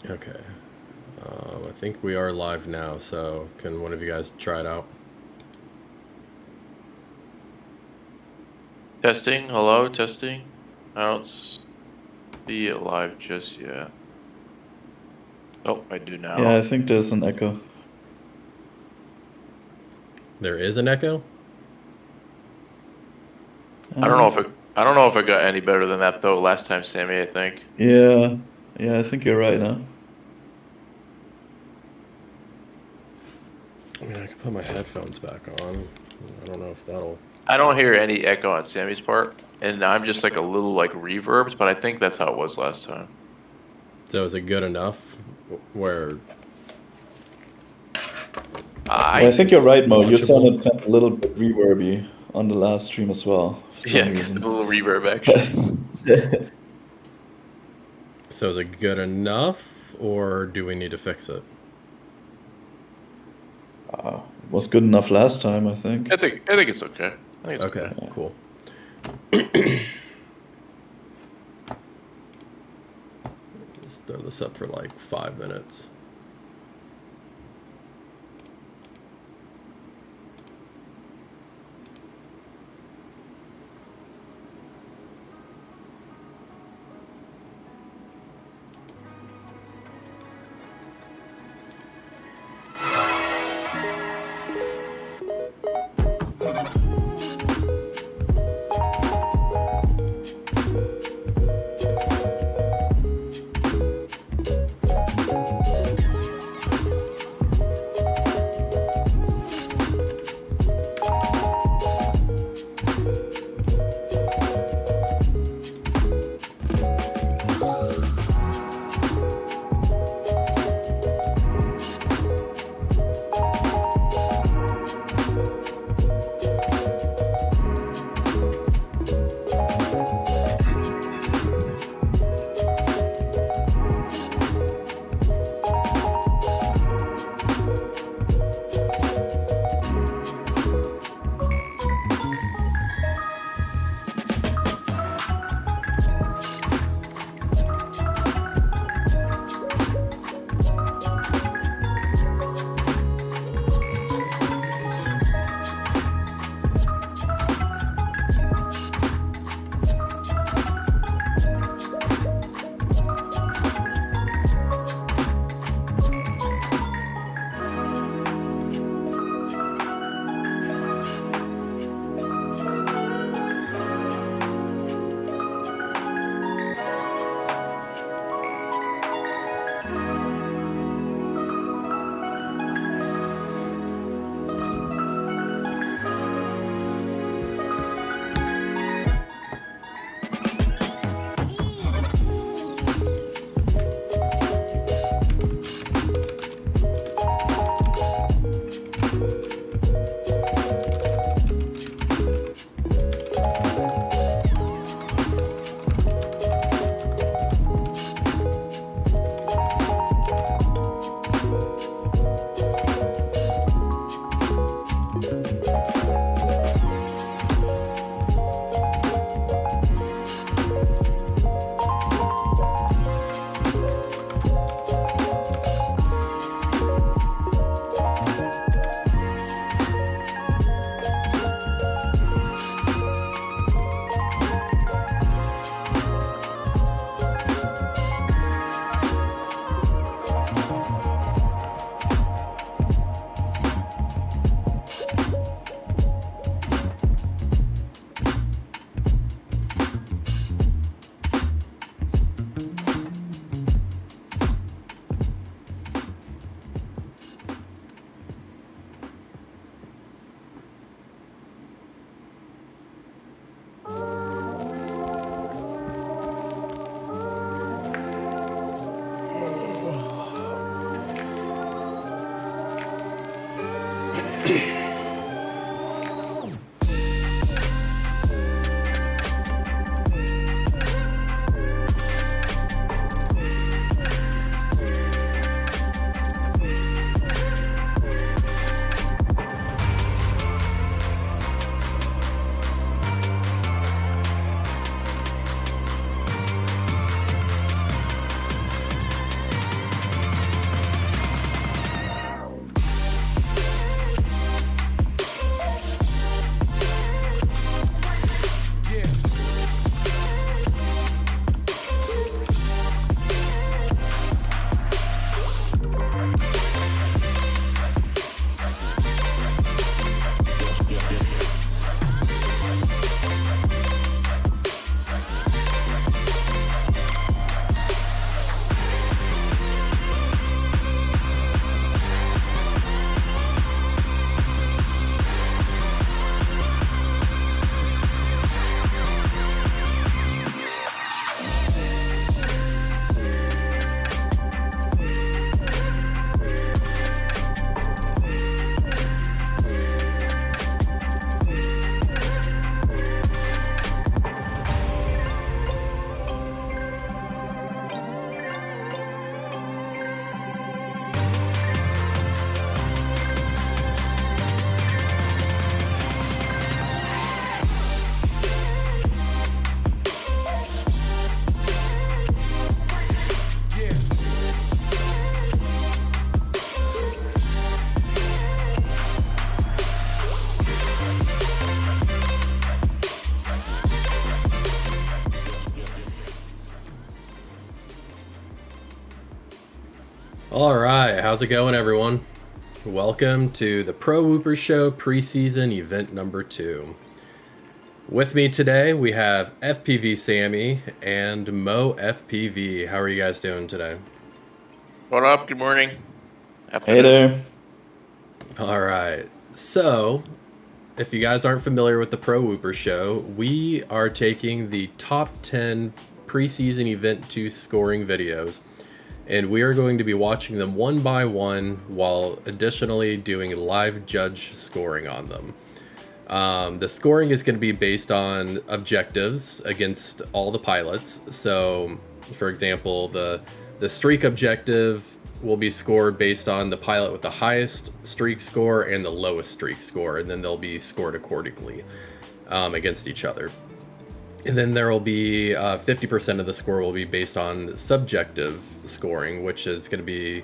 Okay. I think we are live now, so can one of you guys try it out? Testing, hello, testing. I don't see it live just yet. Oh, I do now. Yeah, I think there's an echo. There is an echo? I don't know if it got any better than that though last time, Sammy, I think. Yeah, I think you're right now. I mean, I can put my headphones back on. I don't know if that'll... I don't hear any echo on Sammy's part, and I'm just like a little like reverbs, but I think that's how it was last time. So is it good enough where... I think you're right, Mo. You sounded kind of a little bit reverby on the last stream as well. Yeah, a little reverb actually. So is it good enough, or do we need to fix it? It was good enough last time, I think. I think it's okay. I think it's okay, Yeah. cool. Let's throw this up for like 5 minutes. All right, how's it going, everyone? Welcome to the Pro Whooper Show preseason event number 2. With me today, we have FPV Sammy and Mo FPV. How are you guys doing today? What up? Good morning. Hey there. All right, so if you guys aren't familiar with the Pro Whooper Show, we are taking the top 10 preseason event 2 scoring videos, and we are going to be watching them one by one while additionally doing live judge scoring on them. The scoring is going to be based on objectives against all the pilots. So, for example, the streak objective will be scored based on the pilot with the highest streak score and the lowest streak score, and then they'll be scored accordingly against each other. And then there will be 50% of the score will be based on subjective scoring, which is going to be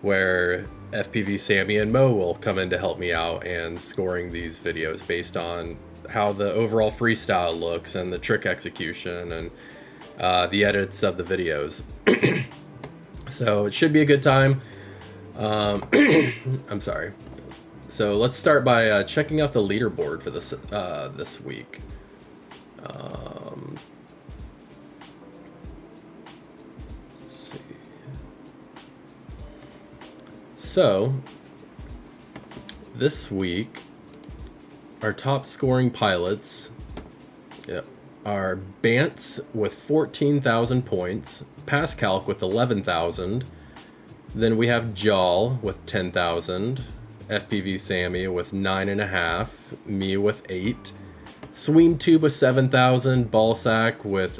where FPV Sammy and Mo will come in to help me out and scoring these videos based on how the overall freestyle looks and the trick execution and the edits of the videos. So it should be a good time. I'm sorry. So let's start by checking out the leaderboard for this this week. Let's see. So this week, our top scoring pilots are Bantz with 14,000 points, Pascalc with 11,000. Then we have Jal with 10,000, FPV Sammy with 9.5, me with 8. SweemTube with 7,000, Ballsack with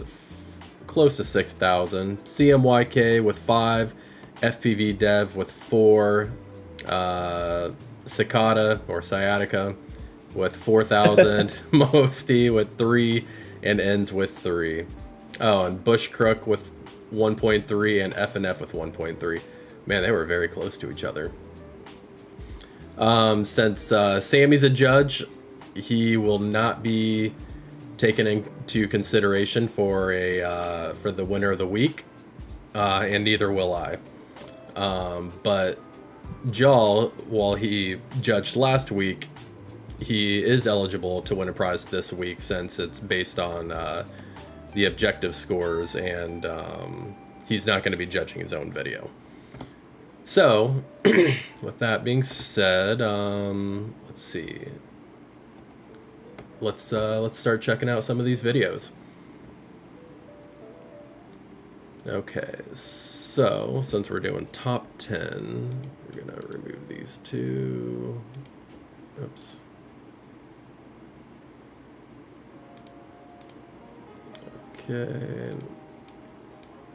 close to 6,000, CMYK with 5, FPV Dev with 4, Cicada or Sciatica with 4,000, Mosty with 3, and Ends with 3. Oh, and Bush Crook with 1.3 and FNF with 1.3. Man, they were very close to each other. Since Sammy's a judge, he will not be taken into consideration for the winner of the week, and neither will I. But Jal, while he judged last week, he is eligible to win a prize this week since it's based on the objective scores, and he's not going to be judging his own video. So, with that being said, let's see. Let's start checking out some of these videos. Okay, so since we're doing top 10, we're gonna remove these two. Oops. Okay.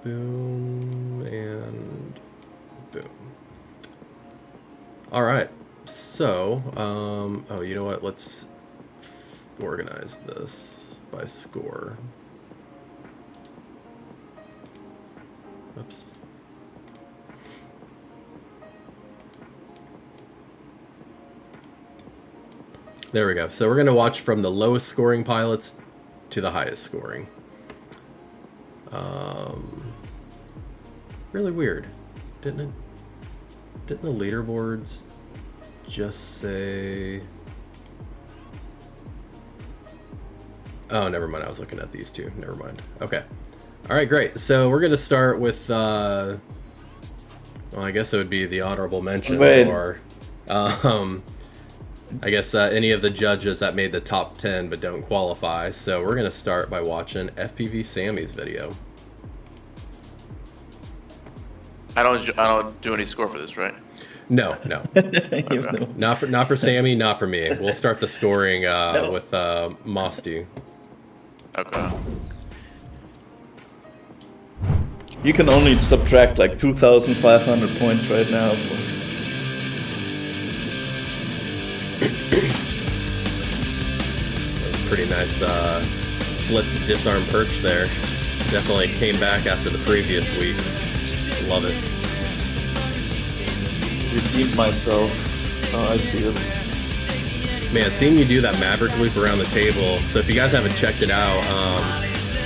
Boom and boom. All right. So, oh, you know what? Let's organize this by score. Oops. There we go. So we're going to watch from the lowest scoring pilots to the highest scoring. Really weird. Didn't the leaderboards just say... Oh, never mind. I was looking at these two. Never mind. Okay. All right, great. So we're going to start with, well, I guess it would be the honorable mention, or I guess any of the judges that made the top 10 but don't qualify. So we're going to start by watching FPV Sammy's video. I don't do any score for this, right? No. Okay. Not for Sammy, not for me. We'll start the scoring with Mosty. Okay. You can only subtract like 2,500 points right now. Pretty nice flip disarm perch there. Definitely came back after the previous week. Love it. Redeemed myself. That's how I see it. Man, seeing you do that Maverick loop around the table. So if you guys haven't checked it out,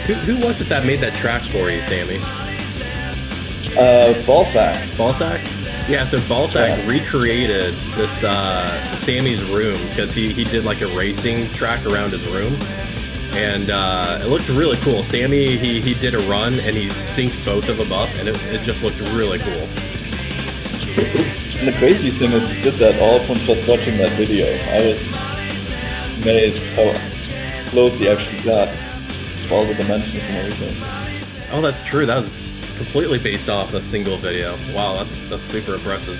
who was it that made that track for you, Sammy? Ballsack. Ballsack? Yeah, so Balsack recreated this Sammy's room because he did like a racing track around his room, and it looks really cool. Sammy he did a run and he synced both of them up, and it just looked really cool. And the crazy thing is, he did that all from just watching that video. I was amazed how close he actually got with all the dimensions and everything. Oh, that's true. That was completely based off a single video. Wow, that's super impressive.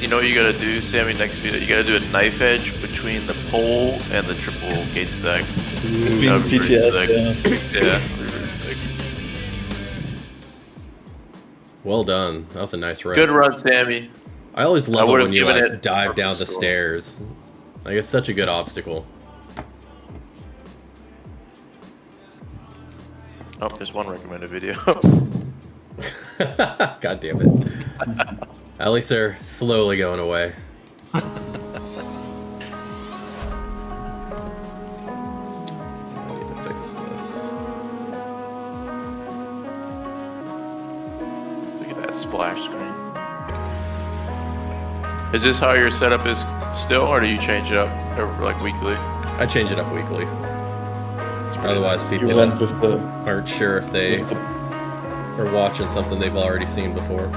You know what you gotta do, Sammy, next video? You gotta do a knife edge between the pole and the triple gate stack. Between TTS, Yeah. Well done. That was a nice run. Good run, Sammy. I always love it when you given like it dive a down the score. stairs. Like it's such a good obstacle. Oh, there's one recommended video. God damn it. At least they're slowly going away. I need to fix this. Look at that splash screen. Is this how your setup is still, or do you change it up like weekly? I change it up weekly. Otherwise, You people went with the aren't sure if they are watching something they've already seen before.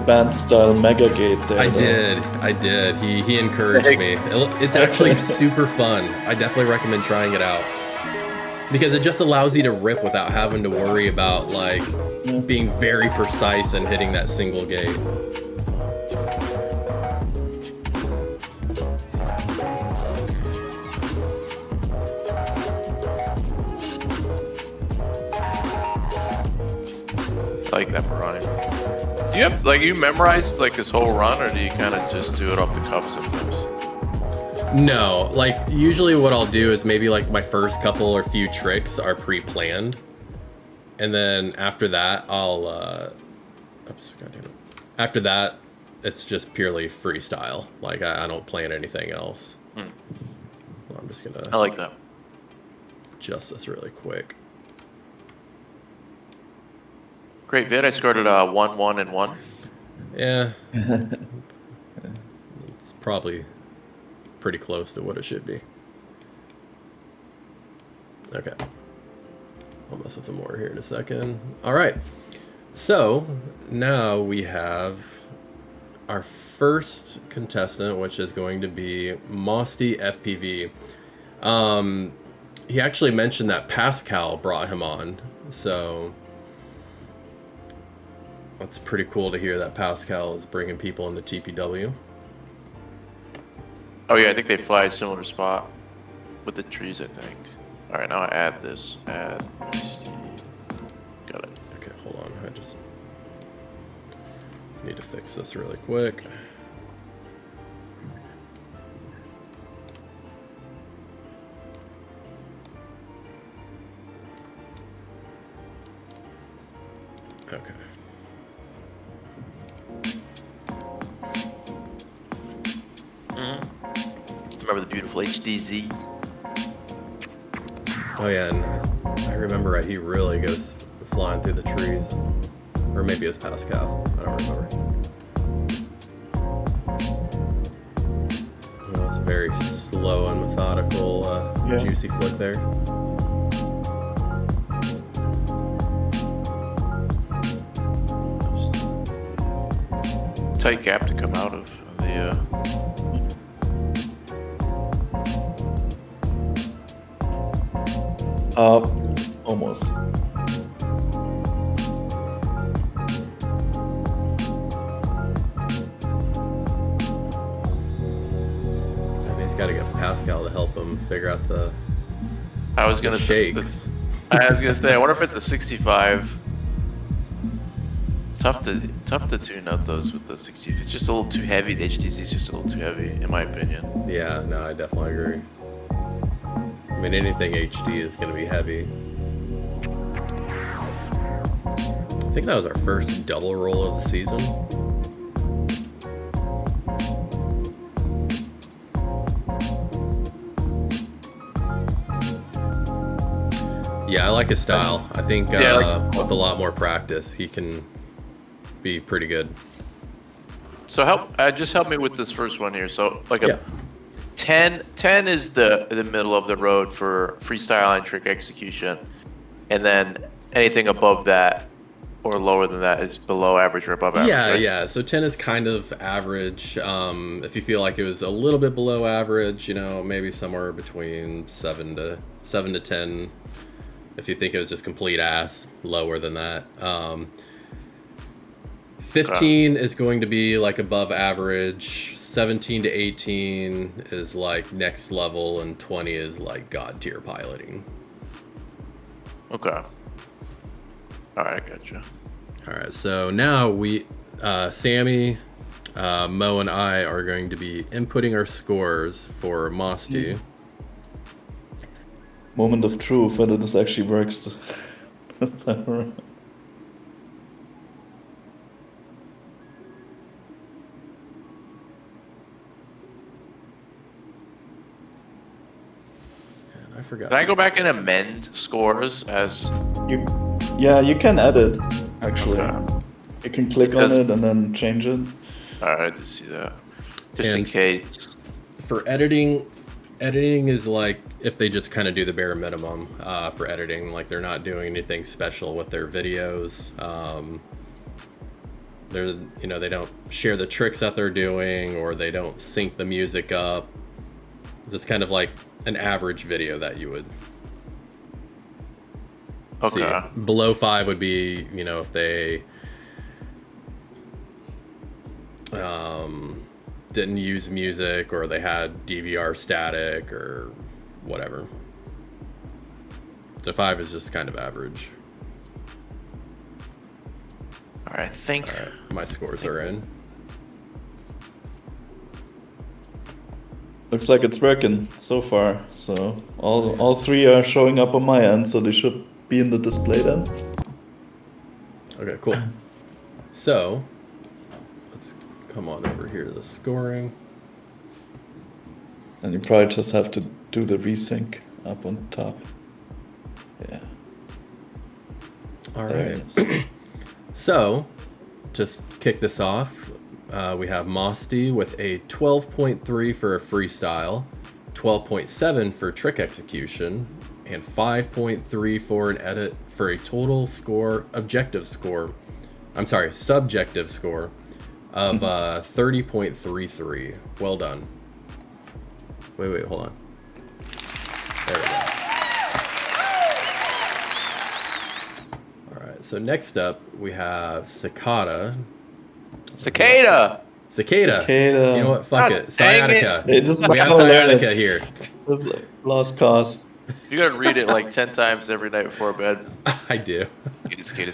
band style mega gate there. I though. did. He encouraged me. It's actually super fun. I definitely recommend trying it out. Because it just allows you to rip without having to worry about like being very precise and hitting that single gate. I like that for running. Do you have like you memorized like this whole run, or do you kind of just do it off the cuff sometimes? No, like usually what I'll do is maybe like my first couple or few tricks are pre-planned, and then after that I'll oops, goddamn it. After that it's just purely freestyle. Like I don't plan anything else. Well, I'm just gonna I like that. adjust this really quick. Great vid. I scored at 1, 1, and 1. Yeah, it's probably pretty close to what it should be. Okay, I'll mess with them more here in a second. All right, so now we have our first contestant, which is going to be Mosty FPV. He actually mentioned that Pascal brought him on, so that's pretty cool to hear that Pascal is bringing people into TPW. Oh yeah, I think they fly a similar spot with the trees, I think. All right, now I add this. Add. Got it. Okay, hold on. I just need to fix this really quick. Okay. Remember the beautiful HDZ? Oh yeah, and I remember right, he really goes flying through the trees. Or maybe it was Pascal. I don't remember. Well, it's a very slow and methodical, juicy flick there. Tight gap to come out of the. Almost. And he's got to get Pascal to help him figure out the I was gonna say. shakes. I was gonna say. I wonder if it's a 65. Tough to tune out those with the 60. It's just a little too heavy. The HTC is just a little too heavy, in my opinion. Yeah, no, I definitely agree. I mean, anything HD is going to be heavy. I think that was our first double roll of the season. Yeah, I like his style. I think Yeah, I like- with a lot more practice, he can be pretty good. So just help me with this first one here. So like a Yeah. 10 is the middle of the road for freestyle and trick execution, and then anything above that or lower than that is below average or above average. Yeah, right? yeah. So 10 is kind of average. If you feel like it was a little bit below average, you know, maybe somewhere between 7 to 10. If you think it was just complete ass, lower than that. 15 is going to be like above average. 17 to 18 is like next level, and 20 is like god tier piloting. Okay. All right, I gotcha. All right, so now we, Sammy, Mo, and I are going to be inputting our scores for Mosty. Moment of truth, whether this actually works. This time around. I forgot. Can I go back and amend scores as? Yeah, you can edit, actually. Okay. You can click on it and then change it. All right, I did see that. Just in And- case. For editing is like if they just kind of do the bare minimum for editing. Like they're not doing anything special with their videos. They don't share the tricks that they're doing, or they don't sync the music up. It's kind of like an average video that you would see. Okay. Below 5 would be, you know, if they didn't use music, or they had DVR static or whatever. So 5 is just kind of average. All right, I think. All right, my scores are in. Looks like it's working so far. So all three are showing up on my end, so they should be in the display then. Okay, cool. So let's come on over here to the scoring. And you probably just have to do the resync up on top. Yeah. All There right. it is. So, just kick this off, we have Mosty with a 12.3 for a freestyle, 12.7 for trick execution, and 5.3 for an edit, for a total score, subjective score of 30.33. Well done. Wait, hold on. There we go. So next up, we have Cicada. Cicada! Cicada. Cicada. You know what? Fuck God it. dang Sciatica. It doesn't We have matter, learn sciatica it. here. This is lost cause. You gotta read it like 10 times every night before bed. I do. Cicada,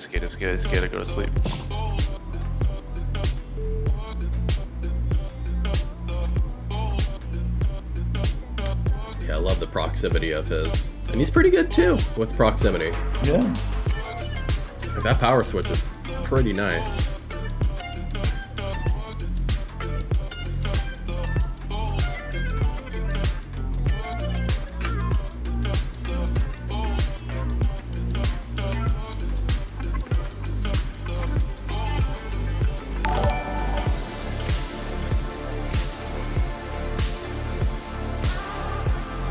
go to sleep. Yeah, I love the proximity of his. And he's pretty good too with proximity. Yeah. That power switch is pretty nice.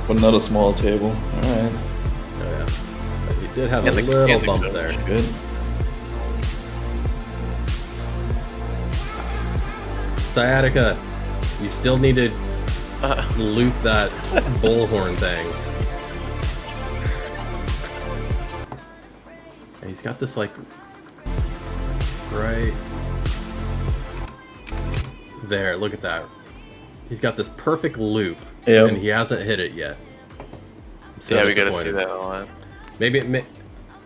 But not a small table. Alright. Oh, yeah. But he did have a And the- little and the bump coach. there. Good. Sciatica, you still need to loop that bullhorn thing. And he's got this like right there. Look at that. He's got this perfect loop, Yep. and he hasn't hit it yet. I'm so Yeah, we gotta see disappointed. that online. Maybe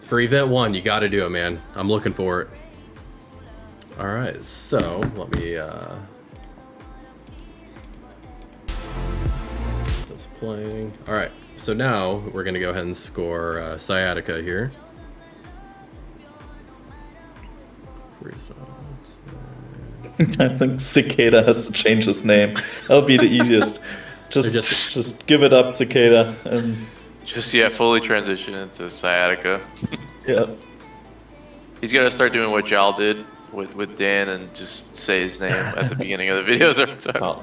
for event 1, you got to do it, man. I'm looking for it. All right, so let me. This playing. All right, so now we're gonna go ahead and score Sciatica here. I think Cicada has to change his name. That'll be the easiest. They're Just give it up, Cicada, and Just, fully transition into sciatica. yeah. He's gotta start doing what Jal did, with Dan and just say his name at the beginning of the videos every time.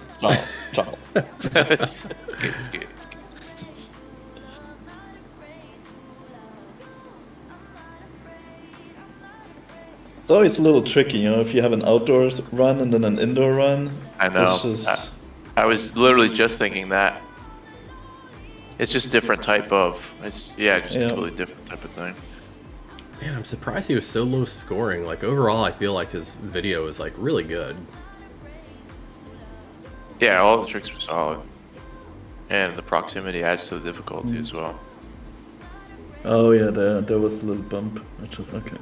Ciao. It's good. It's always a little tricky, you know, if you have an outdoors run and then an indoor run. I know. It's just... I was literally just thinking that. It's just different type of. It's a totally different type of thing. Man, I'm surprised he was so low scoring. Like overall, I feel like his video is like really good. Yeah, all the tricks were solid, and the proximity adds to the difficulty as well. Oh yeah, there was a little bump, which is okay.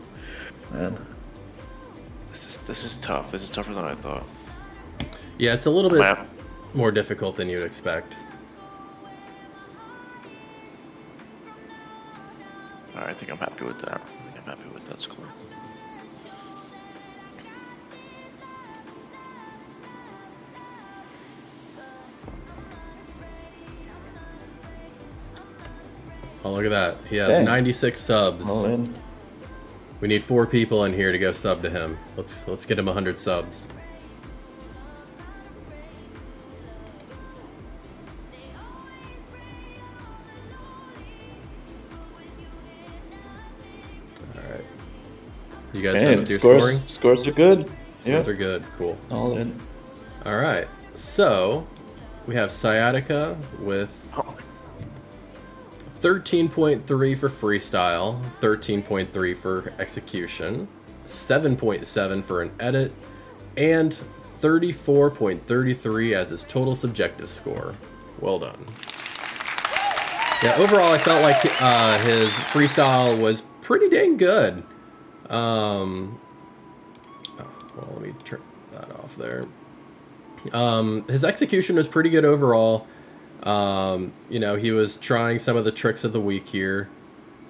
Man, this is tough. This is tougher than I thought. Yeah, it's a little bit more difficult than you'd expect. All right, I think I'm happy with that. I'm happy with that score. Oh, look at that. He has 96 subs. all in. We need 4 people in here to go sub to him. Let's get him 100 subs. Alright. You guys done with your scoring? Scores are good. Scores are good. Cool. All in. Alright. So, we have Sciatica with 13.3 for freestyle, 13.3 for execution, 7.7 for an edit, and 34.33 as his total subjective score. Well done. Yeah, overall I felt like his freestyle was pretty dang good. Well, let me turn that off there. His execution was pretty good overall. You know, he was trying some of the tricks of the week here.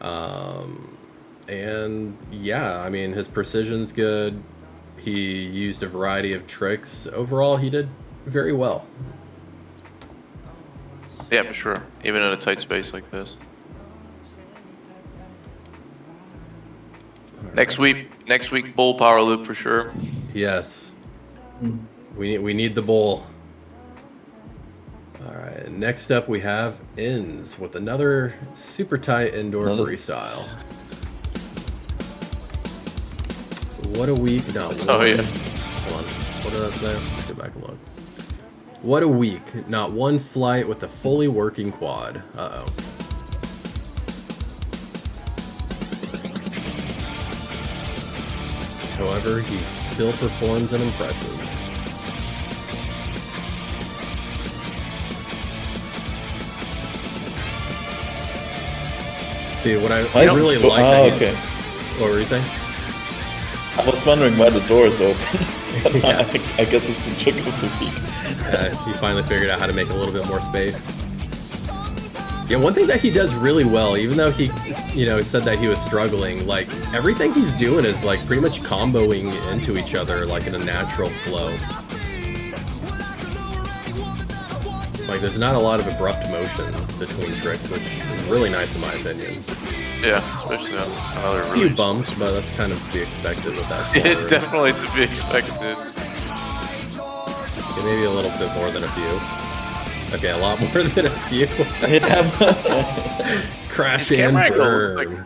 And yeah, I mean, his precision's good. He used a variety of tricks. Overall, he did very well. Yeah, for sure. Even in a tight space like this. Next week, bull power loop for sure. Yes. We need the bull. All right, next up we have Ins with another super tight indoor freestyle. What a week. No. Oh, yeah. Hold on. What did I say? Let's go back and look. What a week. Not one flight with a fully working quad. Uh-oh. However, he still performs and impresses. See, what I really like that okay. What were you saying? I was wondering why the door is open. Yeah. I guess it's the trick of the week. He finally figured out how to make a little bit more space. Yeah, one thing that he does really well, even though he, you know, said that he was struggling, like, everything he's doing is, like, pretty much comboing into each other, like, in a natural flow. Like, there's not a lot of abrupt motions between tricks, which is really nice in my opinion. Yeah, especially on other A few bumps, but that's kind of to be expected with that score. It's definitely to be expected. Okay, maybe a little bit more than a few. Okay, a lot more than a few. Crash and burn.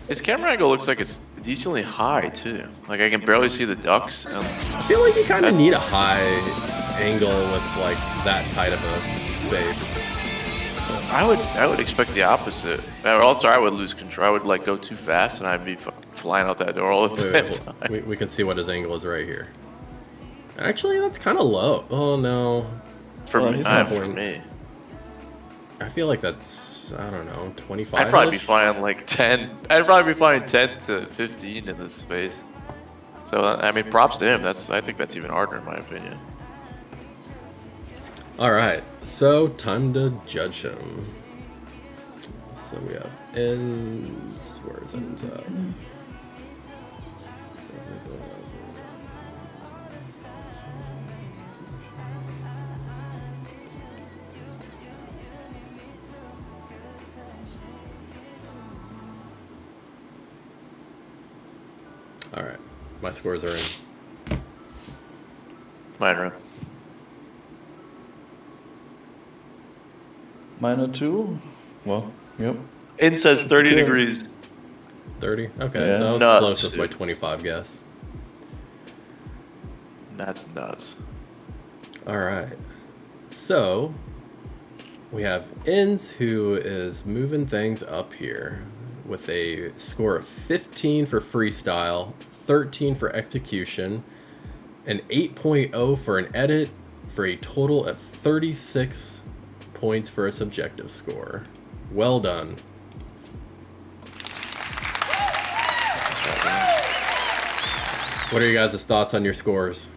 His camera angle looks like it's decently high too. Like I can barely see the ducks. I feel like you kind of need a high angle with like that tight of a space. I would expect the opposite. Also, I would lose control. I would like go too fast, and I'd be flying out that door all the time. We can see what his angle is right here. Actually, that's kind of low. Oh no. For me, I feel like that's, I don't know, 25. I'd probably be flying like 10. I'd probably be flying 10 to 15 in this space. So I mean, props to him. I think that's even harder in my opinion. All right, so time to judge him. So we have Ins. Where's Ins at? All right, my scores are in. Minor. -2? Well, yep. In says 30 Good. degrees. 30? Okay, Yeah. so I was Nuts, close with my dude. 25 guess. That's nuts. All right. So we have Ins, who is moving things up here with a score of 15 for freestyle, 13 for execution, an 8.0 for an edit, for a total of 36 points for a subjective score. Well done. Nice job, guys. What are you guys' thoughts on your scores?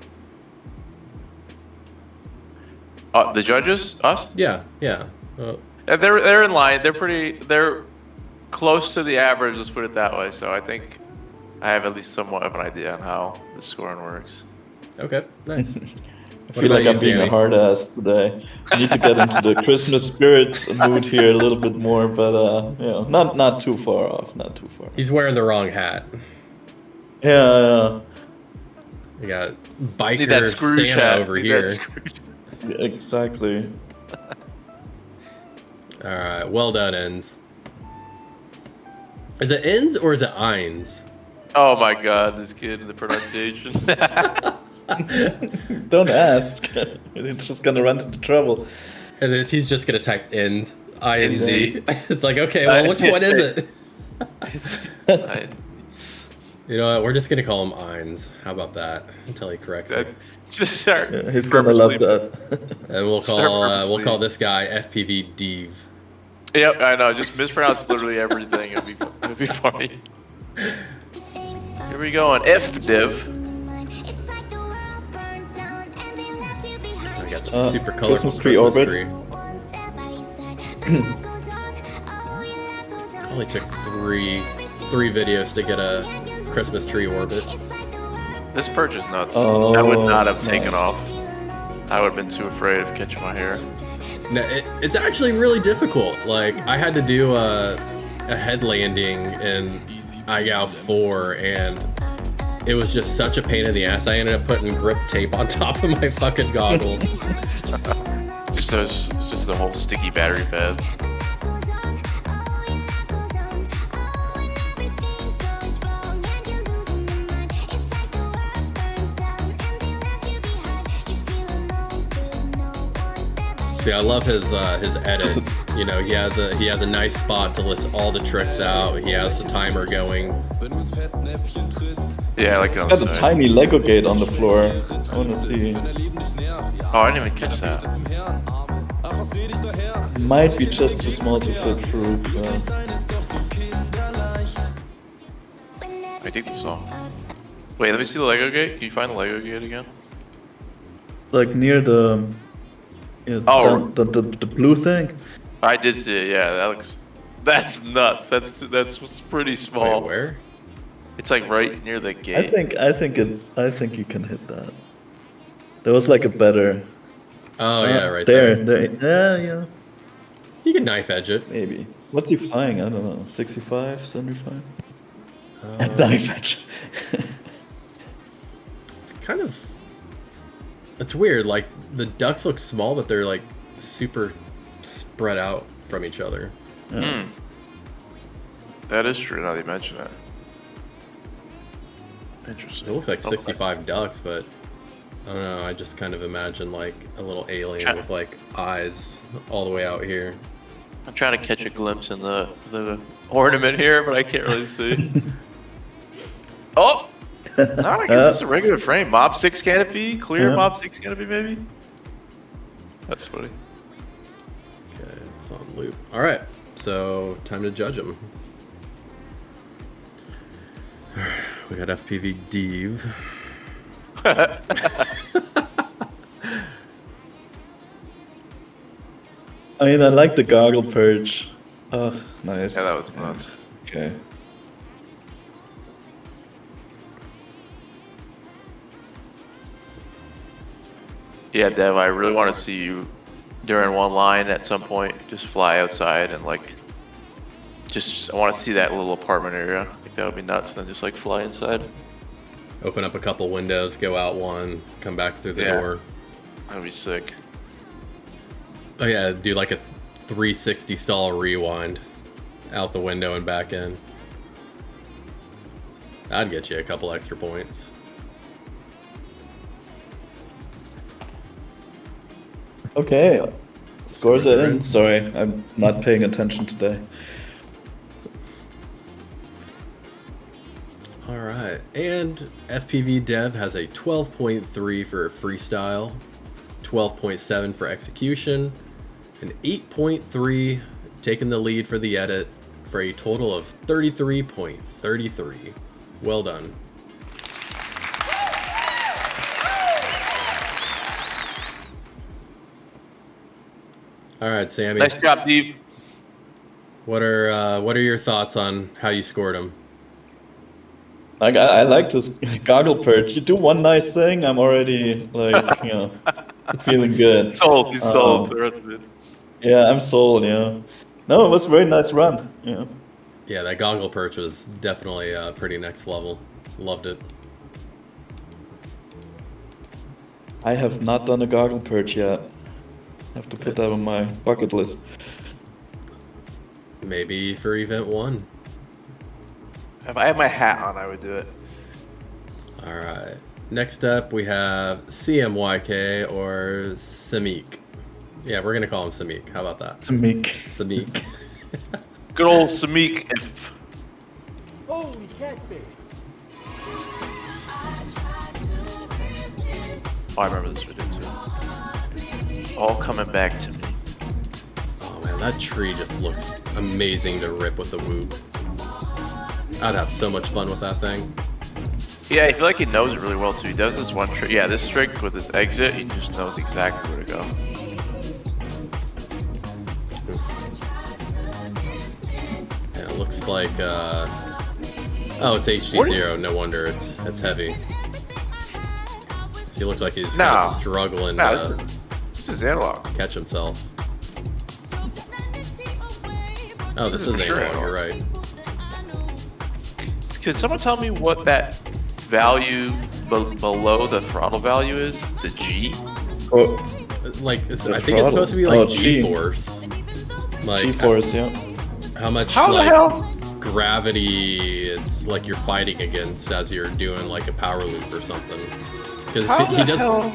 The judges? Us? Yeah. They're in line. They're close to the average, let's put it that way. So I think I have at least somewhat of an idea on how the scoring works. Okay, nice. I feel like I'm being a hard ass today. I need to get into the Christmas spirit mood here a little bit more, but not too far off. Not too far. He's wearing the wrong hat. Yeah. You got Need biker that Scrooge Santa hat. over Need here. that Scrooge. Yeah, exactly. All right, well done, Ends. Is it Ends or is it Eins? Oh my god, this kid and the pronunciation. Don't ask. You're just gonna run into trouble. It is. He's just gonna type Ends. INZ. NZ. It's like, okay, well, which one is it? You know what? We're just gonna call him Eins. How about that? Until he corrects me. Just start. Yeah, he's gonna love that. And we'll Start call purposely. this guy FPV Div. Yep, I know. Just mispronounce literally everything. It'd be funny. Here we go on F div. I got the super colorful Christmas tree Christmas orbit. tree. Only took three videos to get a Christmas tree orbit. This perch is nuts. Oh, I would not have taken nice. off. I would have been too afraid of catching my hair. No, it's actually really difficult. Like, I had to do a head landing in IGAO 4, and it was just such a pain in the ass. I ended up putting grip tape on top of my fucking goggles. Just the whole sticky battery pad. See, I love his edit. You know, he has a nice spot to list all the tricks out. He has the timer going. Yeah, I like it on Got the a side. tiny Lego gate on the floor. I wanna see. Oh, I didn't even catch that. Might be just too small to fit through. I think this all. Wait, let me see the Lego gate. Can you find the Lego gate again? Like near the. Yes, Oh. the blue thing. I did see it. Yeah, that's nuts. That's pretty small. Wait, where? It's like right near the I gate. think you can hit that. There was like a better. Oh yeah, right there. there. Yeah. You can knife edge it. Maybe. What's he flying? I don't know. 65, 75. Knife edge. It's kind of. It's weird. Like, the ducks look small, but they're like super spread out from each other. Hmm. That is true. Now that you mention it. Interesting. It looks like Okay. 65 ducks, but I don't know. I just kind of imagine like a little alien with like eyes all the way out here. I'm trying to catch a glimpse in the ornament here, but I can't really see. Oh! No, I guess it's a regular frame. Mob 6 canopy? Clear Mob 6 canopy, maybe? That's funny. Okay, it's on loop. All right, so time to judge them. We got FPV Div. I mean, I like the goggle perch. Oh, nice. Yeah, that was nuts. Okay. Yeah, Dev, I really want to see you during one line at some point. Just fly outside and like, I want to see that little apartment area. I think that would be nuts. And then just like fly inside. Open up a couple windows, go out one, come back through the door. That'd be sick. Oh yeah, do like a 360 stall rewind. Out the window and back in. That'd get you a couple extra points. Okay. Scores are in. Sorry, I'm not paying attention today. Alright, and FPV Dev has a 12.3 for freestyle, 12.7 for execution, and 8.3 taking the lead for the edit for a total of 33.33. Well done. Alright, Sammy. Nice job, Steve. What are your thoughts on how you scored him? I like this goggle perch. You do one nice thing, I'm already like, you know, feeling good. Sold. He's sold. The rest of it. Yeah, I'm sold. Yeah. No, it was a very nice run. Yeah. Yeah, that goggle perch was definitely pretty next level. Loved it. I have not done a goggle perch yet. I have to put that on my bucket list. Maybe for event 1. If I had my hat on, I would do it. Alright. Next up, we have CMYK or Samik. Yeah, we're going to call him Samik. How about that? Samik. Samik. Good old Samik. If Holy catfish! oh, I remember this video too. All coming back to me. Oh man, that tree just looks amazing to rip with the whoop. I'd have so much fun with that thing. Yeah, I feel like he knows it really well too. He does this one trick. Yeah, this trick with his exit, he just knows exactly where to go. Yeah, it looks like oh, it's HD0. No wonder it's heavy. He looks like he's kind of struggling to this is analog. catch himself. Oh, this is analog. You're right. Could someone tell me what that value below the throttle value is? The G? Oh, Like, I think throttle. it's supposed to be like Oh, G. G-force. Like, G-force, yeah. how much How like the hell? gravity it's like you're fighting against as you're doing like a power loop or something. Because How he the does. hell?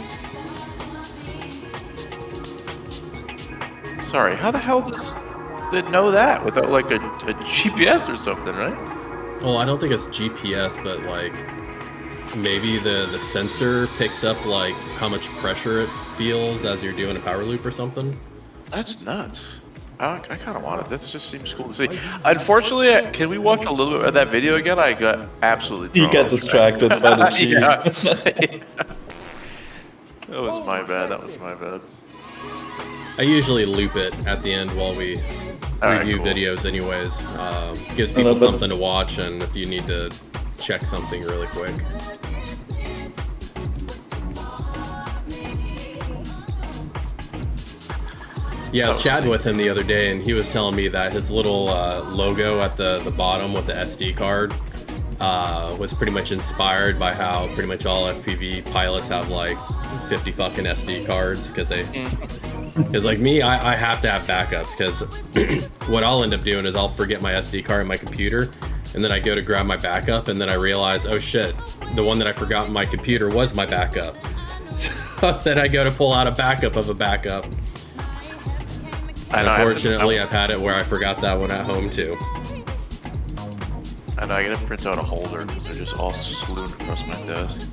Sorry, how the hell does it know that without like a GPS or something, right? Well, I don't think it's GPS, but like maybe the sensor picks up like how much pressure it feels as you're doing a power loop or something. That's nuts. I kind of want it. That just seems cool to see. Unfortunately, can we watch a little bit of that video again? I got absolutely You thrown get off distracted track. by the G. Yeah. That was my bad. That was my bad. I usually loop it at the end while we Alright, review cool. videos anyways. Gives people no, but something to watch, and if you need to check something really quick. Yeah, I was chatting with him the other day, and he was telling me that his little logo at the bottom with the SD card was pretty much inspired by how pretty much all FPV pilots have like 50 fucking SD cards, because they... Because like me, I have to have backups, because what I'll end up doing is I'll forget my SD card in my computer, and then I go to grab my backup, and then I realize, oh shit, the one that I forgot in my computer was my backup. So then I go to pull out a backup of a backup. And unfortunately, I've had it where I forgot that one at home too. I know, I gotta print out a holder because they're just all slewed across my desk.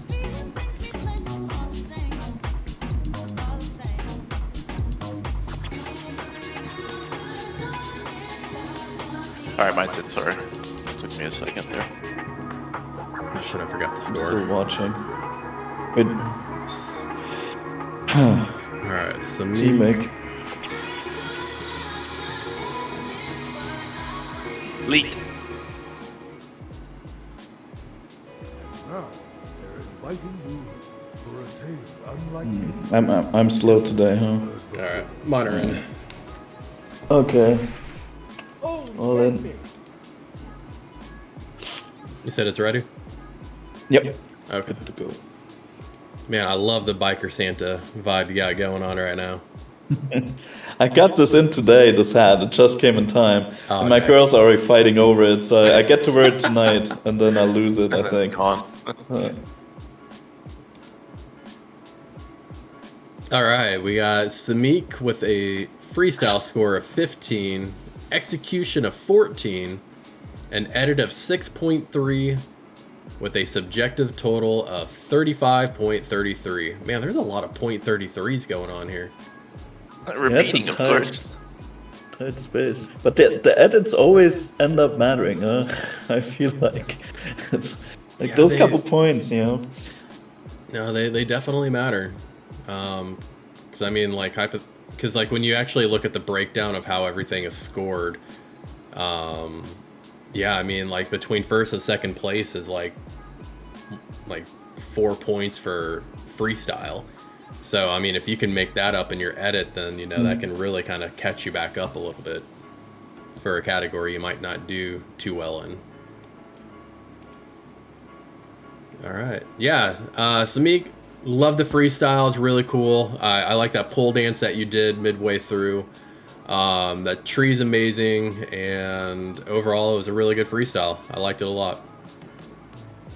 Alright, mine's in, sorry. Took me a second there. Oh shit, I forgot the I'm score. still watching. Wait. Alright, so me... T-Make. Leaked. Now, they're inviting you for a taste unlike I'm slow today, huh? Alright, mine are in. Okay. Holy Well then. catfish! You said it's ready? Yep. Okay. Good to go. Man, I love the biker Santa vibe you got going on right now. I got this in today, this hat. It just came in time. Oh, and my nice. girls are already fighting over it, so I get to wear it tonight, and then I'll lose it, I think. Gone. All right, we got Samik with a freestyle score of 15, execution of 14, an edit of 6.3, with a subjective total of 35.33. Man, there's a lot of .33s going on here. Repeating, of course. Tight space. But the edits always end up mattering, huh? I feel like. It's like Yeah, those couple points, you know? No, they definitely matter. Because I mean, like, because like when you actually look at the breakdown of how everything is scored, yeah, I mean, like between first and second place is like 4 points for freestyle. So I mean, if you can make that up in your edit, then you know that can really kind of catch you back up a little bit for a category you might not do too well in. All right, yeah, Samik, love the freestyle. It's really cool. I like that pole dance that you did midway through. That tree's amazing, and overall it was a really good freestyle. I liked it a lot.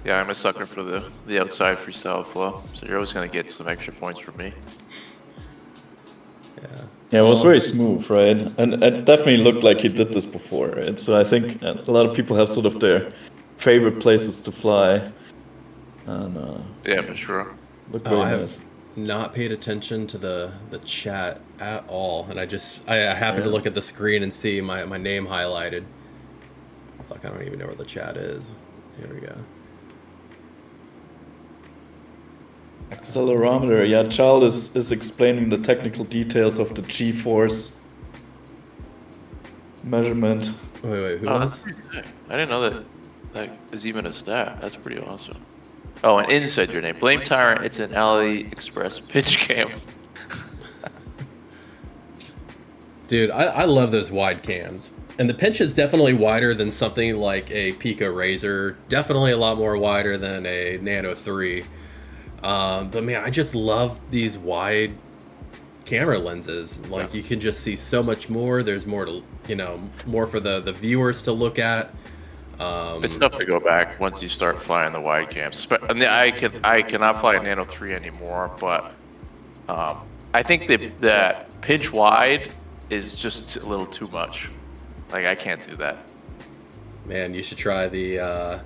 Yeah, I'm a sucker for the outside freestyle flow, so you're always gonna get some extra points from me. Yeah, it was very smooth, right? And it definitely looked like he did this before, right? So I think a lot of people have sort of their favorite places to fly. And, Yeah, for sure. looked very I nice. have not paid attention to the chat at all, and I happened to look at the screen and see my name highlighted. Fuck, I don't even know where the chat is. Here we go. Accelerometer, yeah, Charles is explaining the technical details of the G-force measurement. Wait, who Oh, was? that's pretty sick. I didn't know that is even a stat. That's pretty awesome. Oh, and inside your name. Blame Tyrantt, it's an AliExpress pitch cam. Dude, I love those wide cams. And the pinch is definitely wider than something like a Pico Razor. Definitely a lot more wider than a Nano 3. But man, I just love these wide camera lenses. Like, you can just see so much more. There's more to, more for the viewers to look at. It's tough to go back once you start flying the wide cams. I mean, I cannot fly a Nano 3 anymore, but I think that pinch wide is just a little too much. Like, I can't do that. Man, you should try the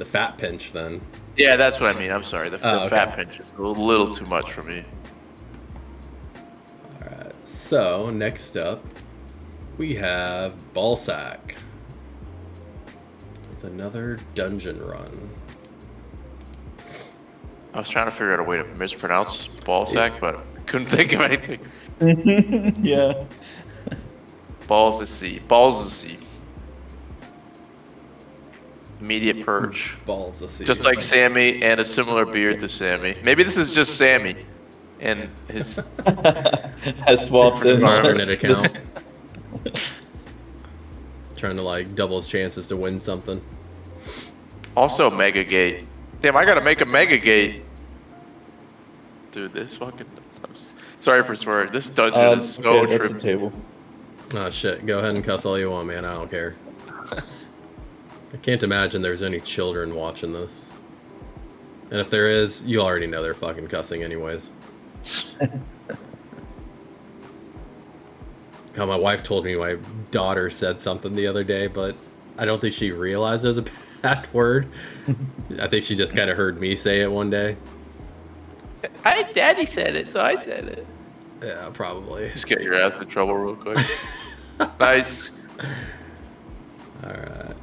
fat pinch then. Yeah, that's what I mean. I'm sorry. The okay. fat pinch is a little too much for me. All right. So next up, we have Ballsack with another dungeon run. I was trying to figure out a way to mispronounce ballsack, but I couldn't think of anything. Yeah. Balls of sea. Balls of sea. Immediate purge. Balls of sea. Just like Sammy and a similar beard to Sammy. Maybe this is just Sammy and his I swapped in. alternate account. Trying to like double his chances to win something. also Mega Gate. Damn, I gotta make a Mega Gate. Dude, this fucking. Sorry for swearing. This dungeon is so okay, that's trippy. a table. Oh shit, go ahead and cuss all you want, man. I don't care. I can't imagine there's any children watching this. And if there is, you already know they're fucking cussing anyways. How my wife told me my daughter said something the other day, but I don't think she realized it was a bad word. I think she just kind of heard me say it one day. Daddy said it, so I said it. Yeah, probably. Just get your ass in trouble real quick. Nice. Alright.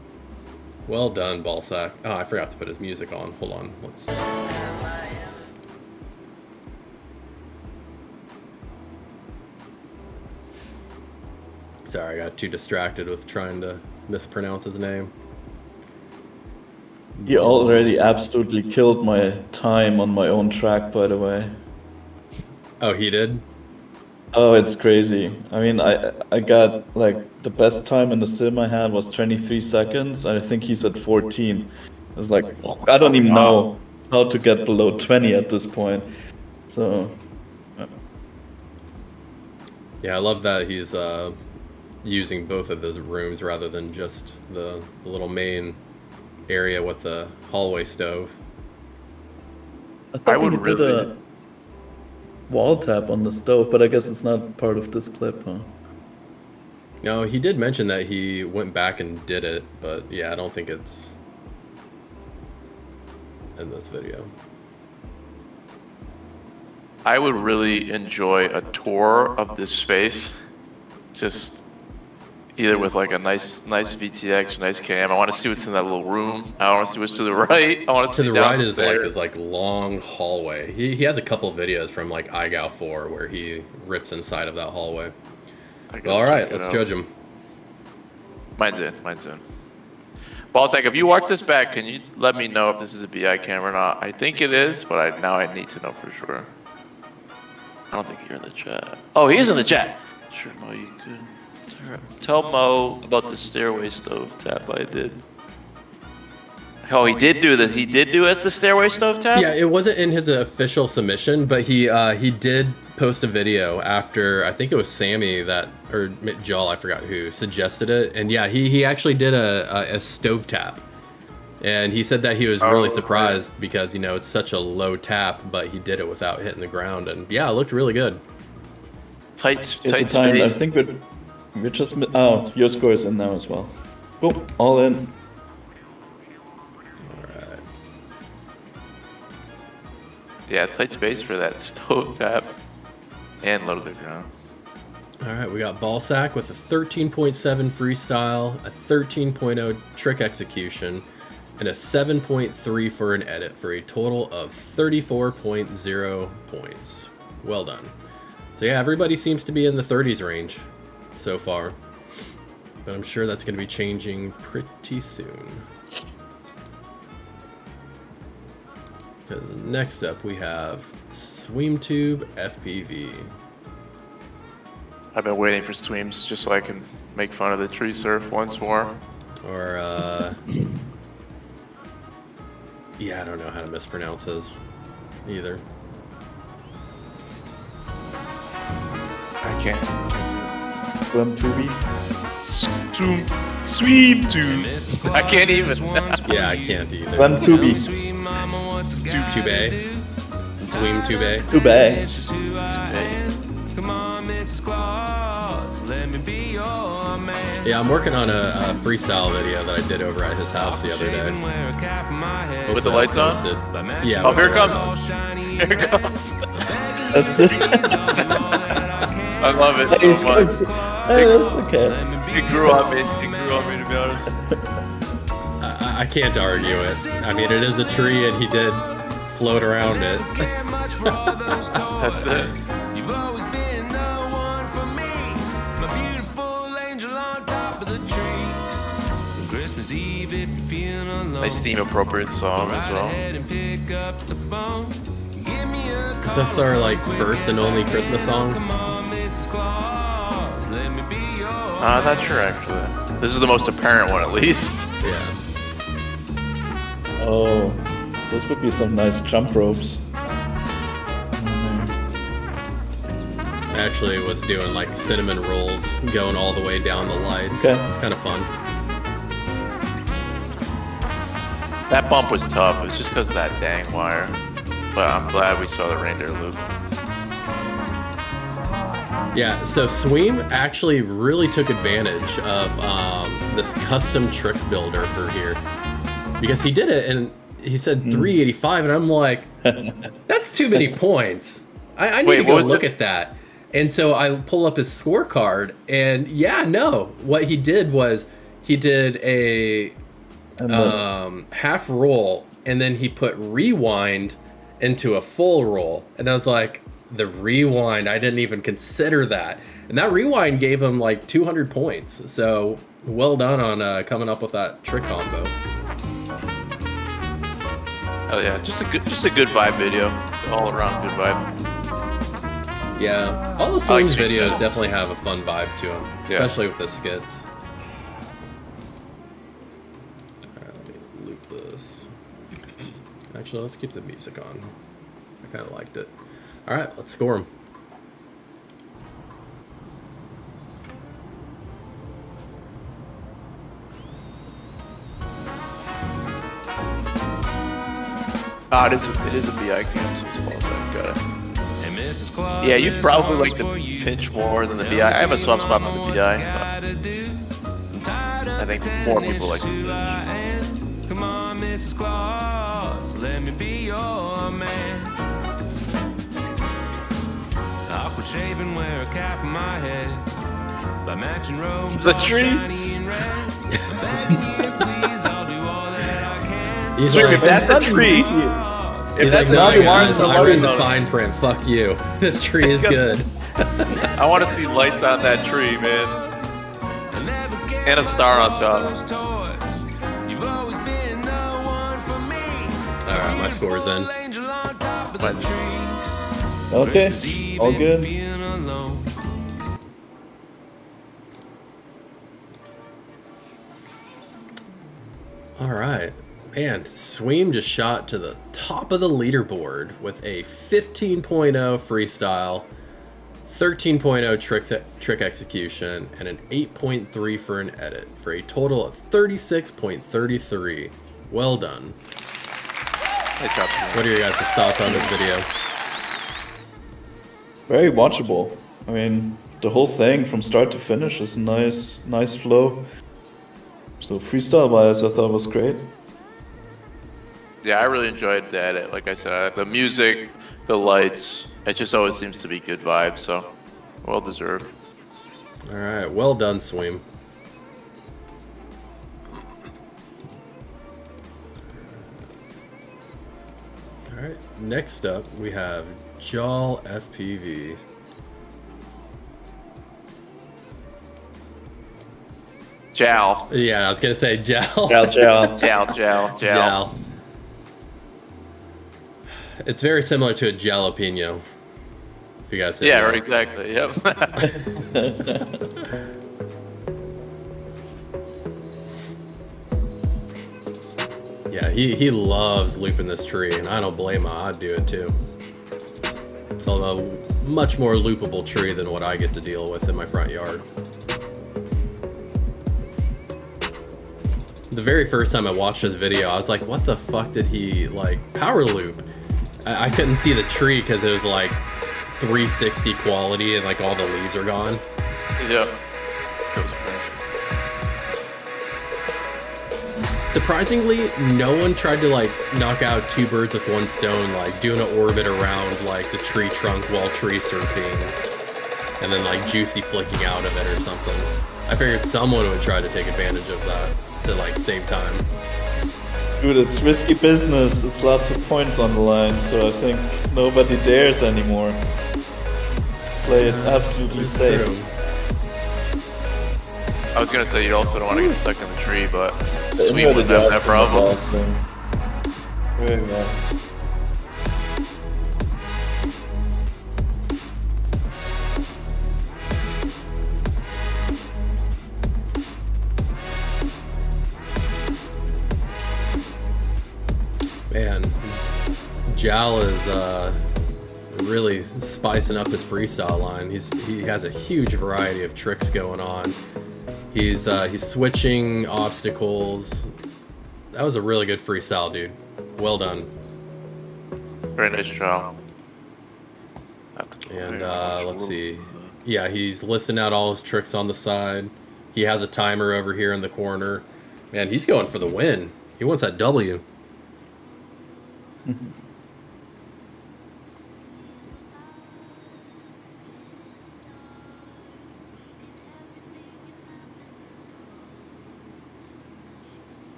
Well done, Ballsack. Oh, I forgot to put his music on. Hold on. Let's... Sorry, I got too distracted with trying to mispronounce his name. You already absolutely killed my time on my own track, by the way. Oh, he did? Oh, it's crazy. I mean, I got, like, the best time in the sim I had was 23 seconds, and I think he's at 14. It's like, I don't even know how to get below 20 at this point. So, Yeah, I love that he's using both of those rooms rather than just the little main area with the hallway stove. I thought would he did really- a wall tap on the stove, but I guess it's not part of this clip, huh? No, he did mention that he went back and did it, but yeah, I don't think it's in this video. I would really enjoy a tour of this space, just either with like a nice VTX, nice cam. I want to see what's in that little room. I want to see what's to the right. I want to To see the down right the is like stairs. this like long hallway. He has a couple videos from like iGao 4 where he rips inside of that hallway. I gotta All right, check it let's out. judge him. Mine's in. Balzac, if you watch this back, can you let me know if this is a BI cam or not? I think it is, but now I need to know for sure. I don't think you're in the chat. Oh, he's in the chat. Sure, Mo, you could tell Mo about the stairway stove tap I did. Oh, he did do this. He did do as the stairway stove tap? Yeah, it wasn't in his official submission, but he did post a video after, I think it was Sammy that, or Jal, I forgot who, suggested it. And yeah, he actually did a stove tap. And he said that he was really surprised because, you know, it's such a low tap, but he did it without hitting the ground. And yeah, it looked really good. Tight Here's the time. I space. think we're just. Oh, your score is in now as well. Boom, all in. Yeah, tight space for that stove tap. And low to the ground. All right, we got Ballsack with a 13.7 freestyle, a 13.0 trick execution, and a 7.3 for an edit for a total of 34.0 points. Well done. So yeah, everybody seems to be in the 30s range so far, but I'm sure that's going to be changing pretty soon. Because next up we have SwimTube FPV. I've been waiting for Sweems just so I can make fun of the tree surf once more. Or, yeah, I don't know how to mispronounce his either. I can't. Swim Tubi. Sweep tube. I can't even. Yeah, I can't either. Swim Tubi. Tube. Swim Tube. Tubi. Yeah, I'm working on a freestyle video that I did over at his house the other day. With the lights on? Posted. Yeah. Oh, with here the it lights comes. on. Here it comes. That's the. I love it It's so much. That's okay. It grew on me. It grew on me, to be honest. I can't argue it. I mean, it is a tree and he did float around it. That's it. You've always been the one for me, my beautiful angel on top of the tree. Christmas Eve, if you're feeling alone, Nice theme appropriate song as well. and pick up the phone. Give me a Because that's our like first and only Christmas song. call, Mrs. Claus. Let me be your I'm not sure actually. This is the most apparent one at least. Yeah. Oh, those would be some nice jump ropes. I actually was doing like cinnamon rolls going all the way down the lights. Okay. It's kind of fun. That bump was tough. It was just because of that dang wire. But I'm glad we saw the reindeer loop. Yeah, so Sweem actually really took advantage of this custom trick builder for here. Because he did it and he said 385 and I'm like, that's too many points. I need Wait, to what go was look the- at that. And so I pull up his scorecard and yeah, no. What he did was he did a half roll and then he put rewind into a full roll. And I was like, the rewind, I didn't even consider that. And that rewind gave him like 200 points. So well done on coming up with that trick combo. Oh yeah, just a good vibe video. All around good vibe. Yeah, all the I swing like swing videos videos. definitely have a fun vibe to them, Yeah. especially with the skits. Alright, let me loop this. Actually, let's keep the music on. I kind of liked it. All right, let's score him. Ah, it is a BI cam, so it's close. I've got it. Hey, Mrs. Claus, Yeah, you'd probably this like one's to for you. pinch more than the Tell BI. I me, have a soft spot know on the what BI, you gotta do. I'm tired of I think pretending more people like it's to who I am. Come on, Mrs. Claus, let me be your man. Awkward shaving, wear a cap on my head. By matching robes, The all tree. shiny and red. I'm begging you, please, I'll do all that I can. He's Sweet, like, if that's the tree, he's if that's like, the no, tree, guys, I read the on it. fine print. Fuck you. This tree is good. I want to see lights on that tree, man. I never cared And a star on top. for those toys. You've always been the one for me. All right, my score's in. Angel on top of the Mine's- tree. Okay, Christmas Eve all and good. feeling alone. All right. Man, Sweem just shot to the top of the leaderboard with a 15.0 freestyle, 13.0 trick execution, and an 8.3 for an edit, for a total of 36.33. Well done. Nice job, Sweet. What are your guys' thoughts on this video? Very watchable. I mean, the whole thing from start to finish is a nice flow. So freestyle wise, I thought was great. Yeah, I really enjoyed the edit. Like I said, the music, the lights, it just always seems to be good vibes. So, well deserved. All right, well done, Sweem. All right, next up we have Jal FPV. Jal. Yeah, I was gonna say Jal. Ciao. Jal. It's very similar to a jalapeno. If you guys Yeah, know. right, exactly. Yep. Yeah, he loves looping this tree, and I don't blame him. I'd do it too. It's a much more loopable tree than what I get to deal with in my front yard. The very first time I watched this video, I was like, what the fuck did he, like, power loop? I couldn't see the tree because it was, like, 360 quality and, like, all the leaves are gone. Yep. Surprisingly, no one tried to, like, knock out two birds with one stone, like, doing an orbit around, like, the tree trunk while tree surfing, and then, like, Juicy flicking out of it or something. I figured someone would try to take advantage of that to, like, save time. Dude, it's risky business. It's lots of points on the line, so I think nobody dares anymore. Play it absolutely safe. True. I was gonna say you also don't want to get stuck in the tree, but The Sweet inverted wouldn't have that jasmine is problem. awesome. Very nice. Man, Jal is really spicing up his freestyle line. He has a huge variety of tricks going on. He's switching obstacles. That was a really good freestyle, dude. Well done. Very nice job. And let's see. Yeah, he's listing out all his tricks on the side. He has a timer over here in the corner. Man, he's going for the win. He wants that W.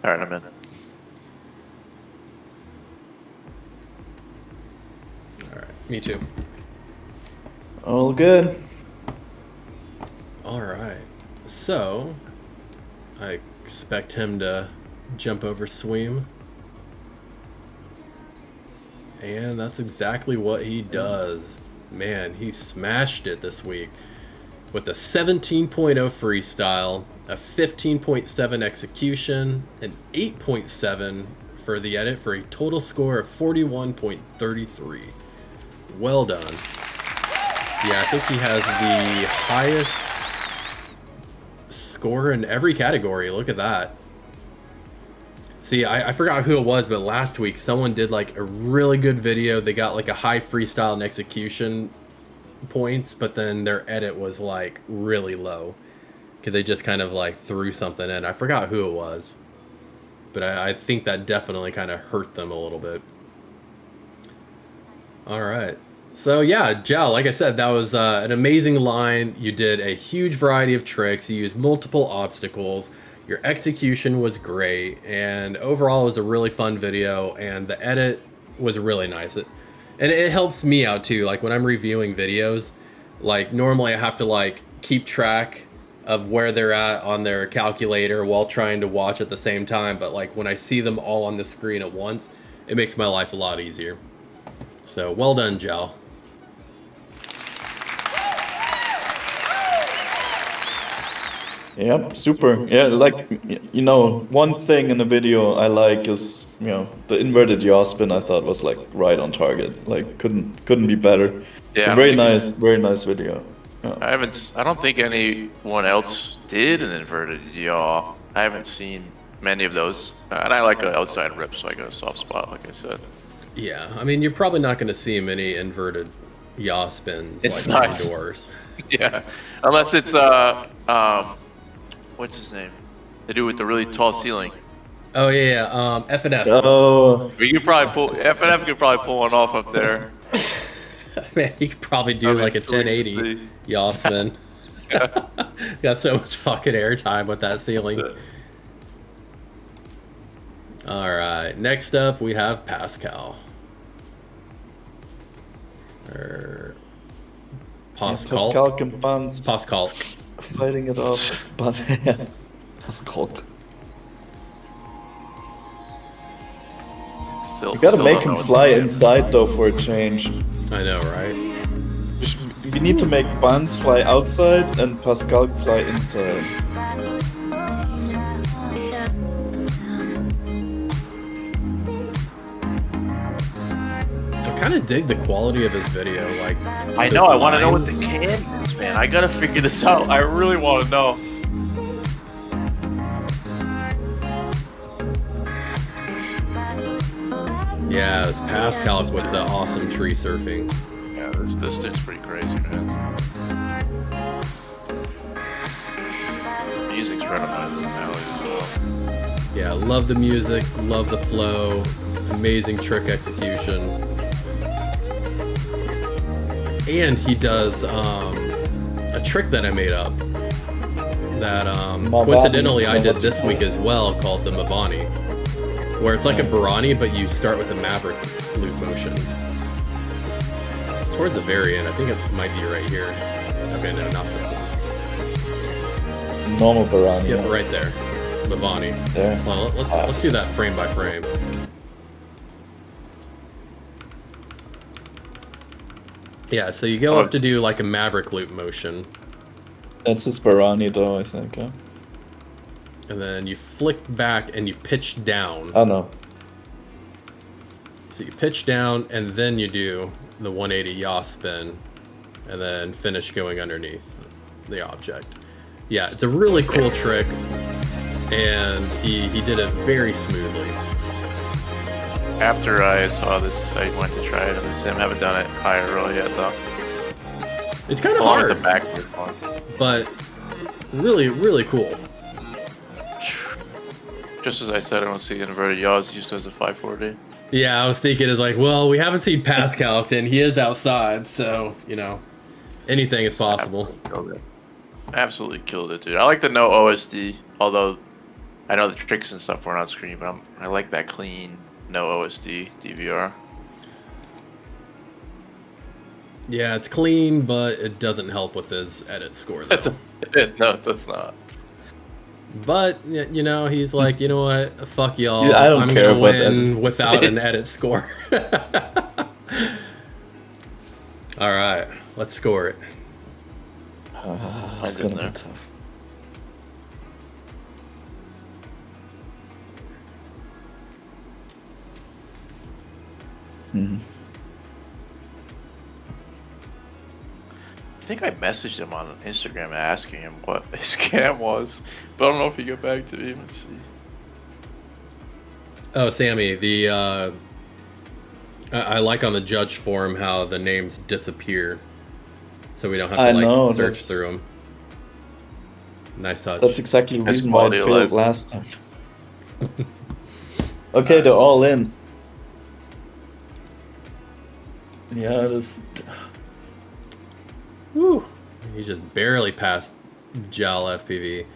All right, I'm in. All right, me too. All good. All right. So, I expect him to jump over Sweem. And that's exactly what he does. Man, he smashed it this week. with a 17.0 freestyle, a 15.7 execution, an 8.7 for the edit for a total score of 41.33. Well done. Yeah, I think he has the highest score in every category. Look at that. See, I forgot who it was, but last week someone did like a really good video. They got like a high freestyle and execution points, but then their edit was like really low because they just kind of like threw something in. I forgot who it was, but I think that definitely kind of hurt them a little bit. All right. So yeah, Gel, like I said, that was an amazing line. You did a huge variety of tricks. You used multiple obstacles. Your execution was great, and overall it was a really fun video, and the edit was really nice. And it helps me out too. Like when I'm reviewing videos, like normally I have to like keep track of where they're at on their calculator while trying to watch at the same time. But like when I see them all on the screen at once, it makes my life a lot easier. So well done, Gel. Yep, super. Yeah, like, you know, one thing in the video I like is, you know, the inverted yaw spin I thought was like right on target. Like couldn't be better. Yeah, very nice video. Yeah. I don't think anyone else did an inverted yaw. I haven't seen many of those. And I like an outside rip, so I got a soft spot, like I said. Yeah, I mean, you're probably not going to see many inverted yaw spins It's like not. indoors. Yeah, unless it's what's his name? The dude with the really tall ceiling. Oh yeah, F and F. Oh, You could probably pull F could probably pull one off up there. Man, you could probably do like a 1080 yaw spin. Got so much fucking airtime with that ceiling. All right, next up we have Pascal. Or Pascal. Pascal can bounce. Pascal. Fighting it off, but yeah, Pascal. Still, You gotta still make don't know him what fly to do. inside though for a change. I know, right? We need to make Buns fly outside and Pascal fly inside. I kind of dig the quality of his video. Like, I know. I want to know what the can is, man. I gotta figure this out. I really want to know. Yeah, it's Pascal with the awesome tree surfing. Yeah, this dude's pretty crazy, man. Music's right up my alley as well. Yeah, love the music, love the flow, amazing trick execution. And he does a trick that I made up that coincidentally I did this week as well, called the Mavani, where it's like a Barani, but you start with a Maverick loop motion. It's towards the very end. I think it might be right here. Okay, no, not this one. Normal Barani. Yep, right there. Mavani. There. Well, let's do that frame by frame. Yeah, so you go up to do like a Maverick loop motion. That's his Barani though, I think. Huh? And then you flick back and you pitch down. Oh no. So you pitch down and then you do the 180 yaw spin and then finish going underneath the object. Yeah, it's a really cool trick and he did it very smoothly. After I saw this, I went to try it in the sim. Haven't done it IRL yet though. It's kind of Along with hard, the backward one. but really, really cool. Just as I said, I don't see inverted yaws used as a 540. Yeah, I was thinking is like, well, we haven't seen Pascal and he is outside, so, you know, anything is possible. Absolutely killed it, dude. I like the no OSD, although I know the tricks and stuff weren't on screen, but I like that clean no OSD DVR. Yeah, it's clean, but it doesn't help with his edit score, though. No, it does not. But, you know, he's like, you know what, fuck y'all, Yeah, I don't I'm care gonna about win that. without an edit score. Alright, let's score it. Mine's It's in gonna there. be tough. I think I messaged him on Instagram asking him what his cam was, but I don't know if he got back to me. Let's see. Oh, Sammy, I like on the judge form how the names disappear, so we don't have to like search through them. Nice touch. That's exactly the That's reason why it quality of failed life. last time. Okay, they're all in. Yeah, it is. Woo. He just barely passed Gel FPV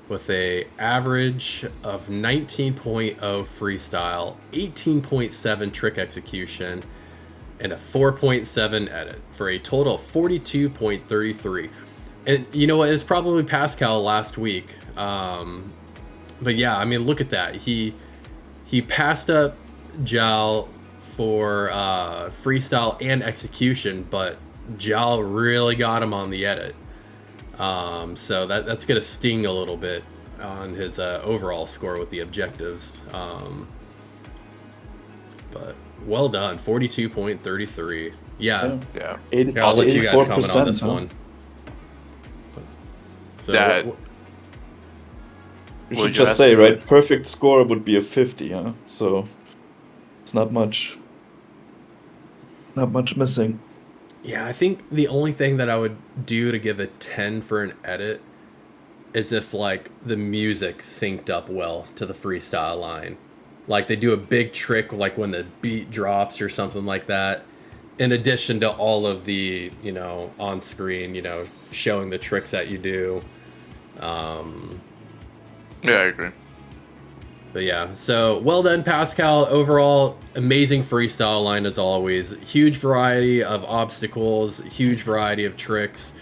with a average of 19.0 freestyle, 18.7 trick execution, and a 4.7 edit for a total of 42.33. And you know what? It's probably Pascal last week. But yeah, I mean, look at that. He passed up Gel for freestyle and execution, but Gel really got him on the edit. So that's going to sting a little bit on his overall score with the objectives. But well done, 42.33. Yeah. I'll let you guys comment on this one. So That- We What should did you just ask say, us? right? Perfect score would be a 50, huh? So it's not much. Not much missing. yeah, I think the only thing that I would do to give a 10 for an edit is if like the music synced up well to the freestyle line. Like they do a big trick like when the beat drops or something like that. In addition to all of the, you know, on screen, you know, showing the tricks that you do. Yeah, I agree. But yeah, so well done, Pascal. Overall, amazing freestyle line as always. Huge variety of obstacles, huge variety of tricks.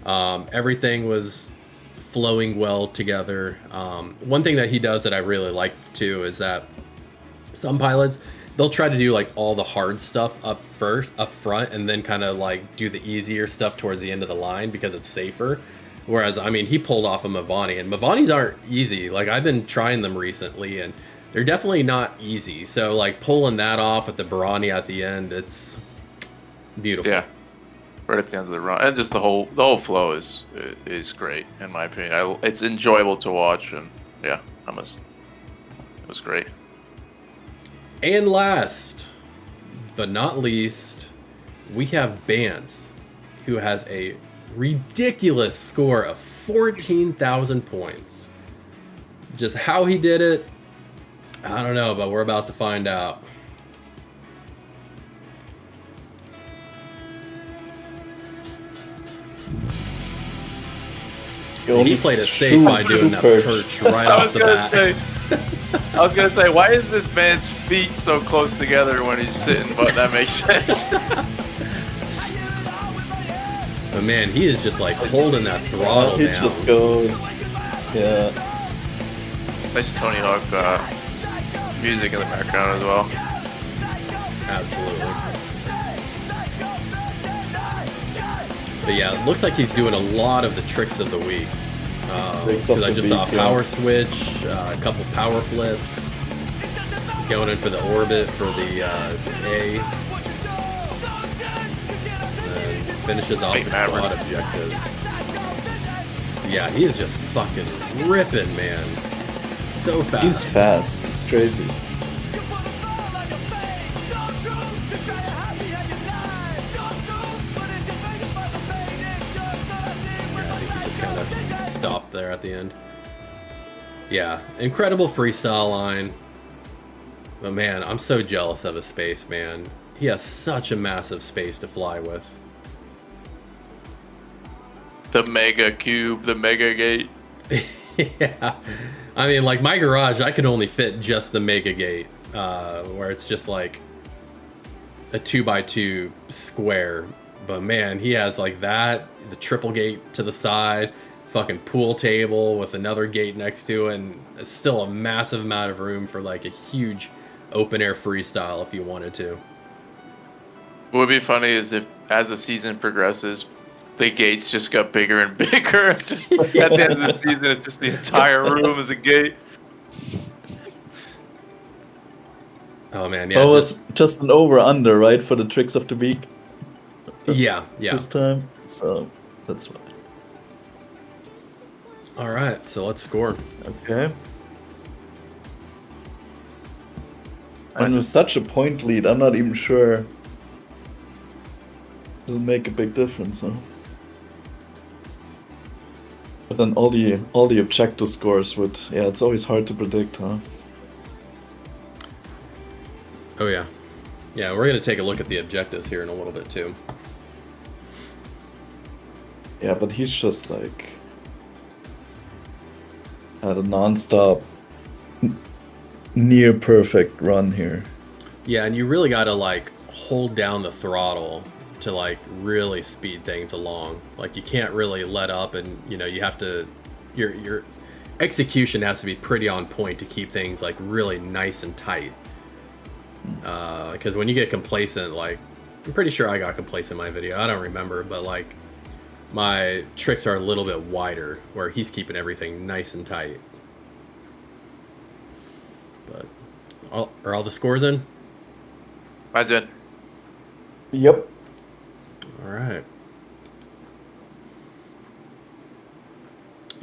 Everything was flowing well together. One thing that he does that I really like too is that some pilots, they'll try to do like all the hard stuff up front, and then kind of like do the easier stuff towards the end of the line because it's safer. Whereas, I mean, he pulled off a Mavani, and Mavanis aren't easy. Like, I've been trying them recently, and they're definitely not easy. So, like, pulling that off with the Barani at the end, it's beautiful. Yeah, right at the end of the run, and just the whole flow is great in my opinion. It's enjoyable to watch, and yeah, it was great. And last but not least, we have Bance, who has a ridiculous score of 14,000 points. Just how he did it, I don't know, but we're about to find out. He played it safe by doing that perch right off the bat. I was gonna say, why is this man's feet so close together when he's sitting? But that makes sense. But man, he is just like holding that throttle He down. just goes. Yeah. Nice Tony Hawk music in the background as well. Absolutely. But yeah, it looks like he's doing a lot of the tricks of the week. Tricks Because of I the just saw a week, yeah. power switch, a couple power flips, going in for the orbit for the A. Finishes off Big the Maverick. quad objectives. Yeah, he is just fucking ripping, man. So fast. He's fast. It's crazy. I think he just kind of stopped there at the end. Yeah, incredible freestyle line. But man, I'm so jealous of his space, man. He has such a massive space to fly with. The Mega Cube, the Mega Gate. Yeah, I mean, like my garage, I could only fit just the Mega Gate, where it's just like a 2x2 square. But man, he has like that, the triple gate to the side, fucking pool table with another gate next to it, and it's still a massive amount of room for like a huge open air freestyle if you wanted to. What would be funny is if, as the season progresses, the gates just got bigger and bigger. It's just at the end of the season, it's just the entire room is a gate. Oh man, yeah. Oh, it was just an over-under, right, for the tricks of the week? Yeah. This time, so that's why. All right, so let's score. Okay. And with such a point lead, I'm not even sure it'll make a big difference, huh? But then all the objective scores would, yeah, it's always hard to predict, huh? Oh yeah. Yeah, we're gonna take a look at the objectives here in a little bit too. Yeah, but he's just like had a non-stop, near perfect run here. Yeah, and you really gotta like hold down the throttle to like really speed things along. Like you can't really let up, and you know you have to. Your execution has to be pretty on point to keep things like really nice and tight. Because when you get complacent, like I'm pretty sure I got complacent in my video. I don't remember, but like my tricks are a little bit wider, where he's keeping everything nice and tight. But are all the scores in? Mine's in. Yep. All right.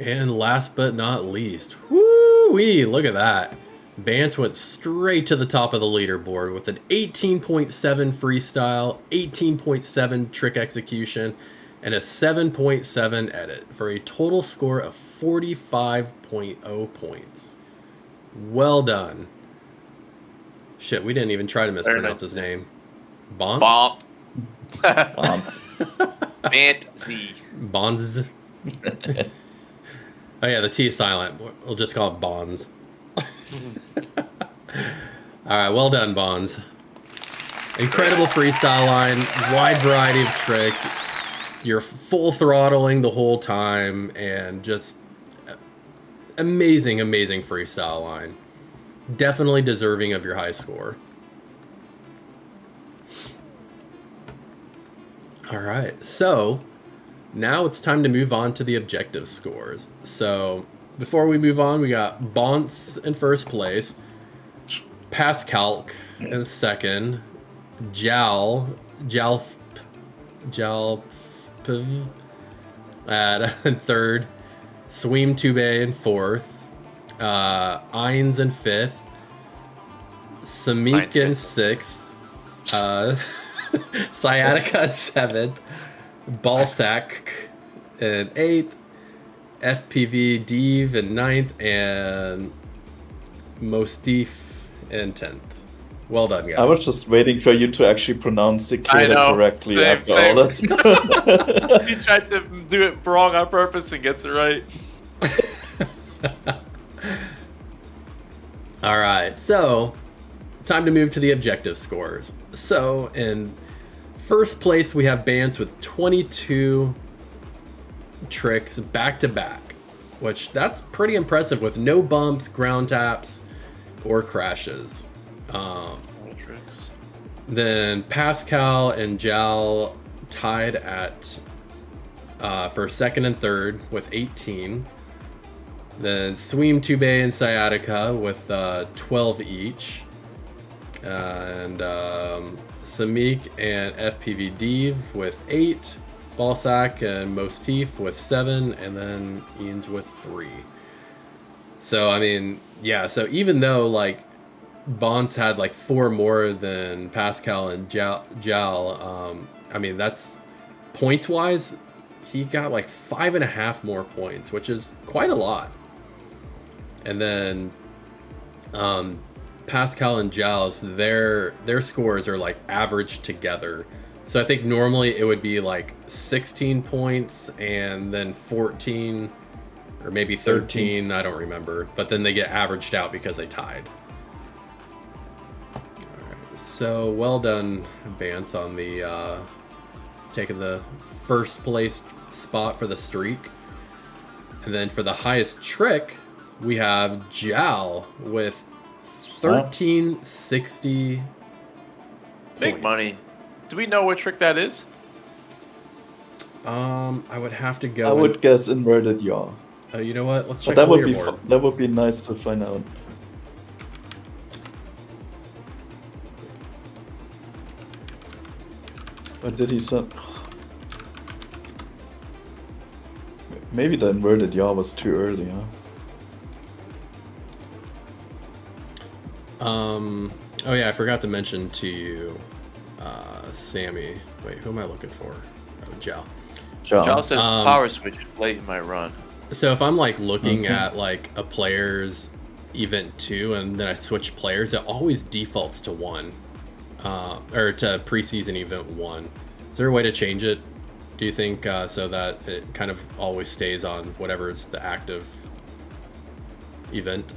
And last but not least, woo-wee, look at that. Bance went straight to the top of the leaderboard with an 18.7 freestyle, 18.7 trick execution, and a 7.7 edit for a total score of 45.0 points. Well done. Shit, we didn't even try to mispronounce his name. Bonds? Bonds. Fancy. Bonds. Oh yeah, the T is silent. We'll just call it Bonds. Alright, well done, Bonds. Incredible freestyle line, wide variety of tricks. You're full throttling the whole time, and just amazing, amazing freestyle line. Definitely deserving of your high score. Alright, so now it's time to move on to the objective scores. So before we move on, we got Bonce in first place, Pascalc in second, Jalp in third, Sweem Tube in fourth, Ines in fifth, Samik in sixth, Sciatica in seventh, Balsac in eighth, FPV Deve in ninth, and Mostif in 10th. Well done, guys. I was just waiting for you to actually pronounce Cicada correctly after same. all that. He tried to do it wrong on purpose and gets it right. All right, so time to move to the objective scores. So in first place, we have Bance with 22 tricks back to back, which that's pretty impressive with no bumps, ground taps, or crashes. Then Pascal and Jal tied at for second and third with 18. Then Sweem Tube and Sciatica with 12 each. And Samik and FPV Deve with 8. Balsac and Mostif with 7. And then Eanes with 3. So, I mean, yeah, so even though, like, Bonds had, like, 4 more than Pascal and Jal, I mean, that's, points-wise, he got, like, 5.5 more points, which is quite a lot. And then, Pascal and Jal's, their scores are, like, averaged together. So I think normally it would be, like, 16 points and then 14 or maybe 13, I don't remember. But then they get averaged out because they tied. Alright, so well done, Bance, on the taking the first place spot for the streak. And then for the highest trick, we have Jal with 1360 Big points. money. Do we know what trick that is? I would have to go. I would guess inverted yaw. Oh, you know what? Let's But check that the would be leaderboard. that would be nice to find out. Or did he say? Maybe the inverted yaw was too early, huh? Oh yeah, I forgot to mention to you, Sammy. Wait, who am I looking for? Oh, Jal. Charles says power switch late in my run. So if I'm like looking at like a player's event 2 and then I switch players, it always defaults to 1, or to preseason event 1. Is there a way to change it, do you think, so that it kind of always stays on whatever is the active event?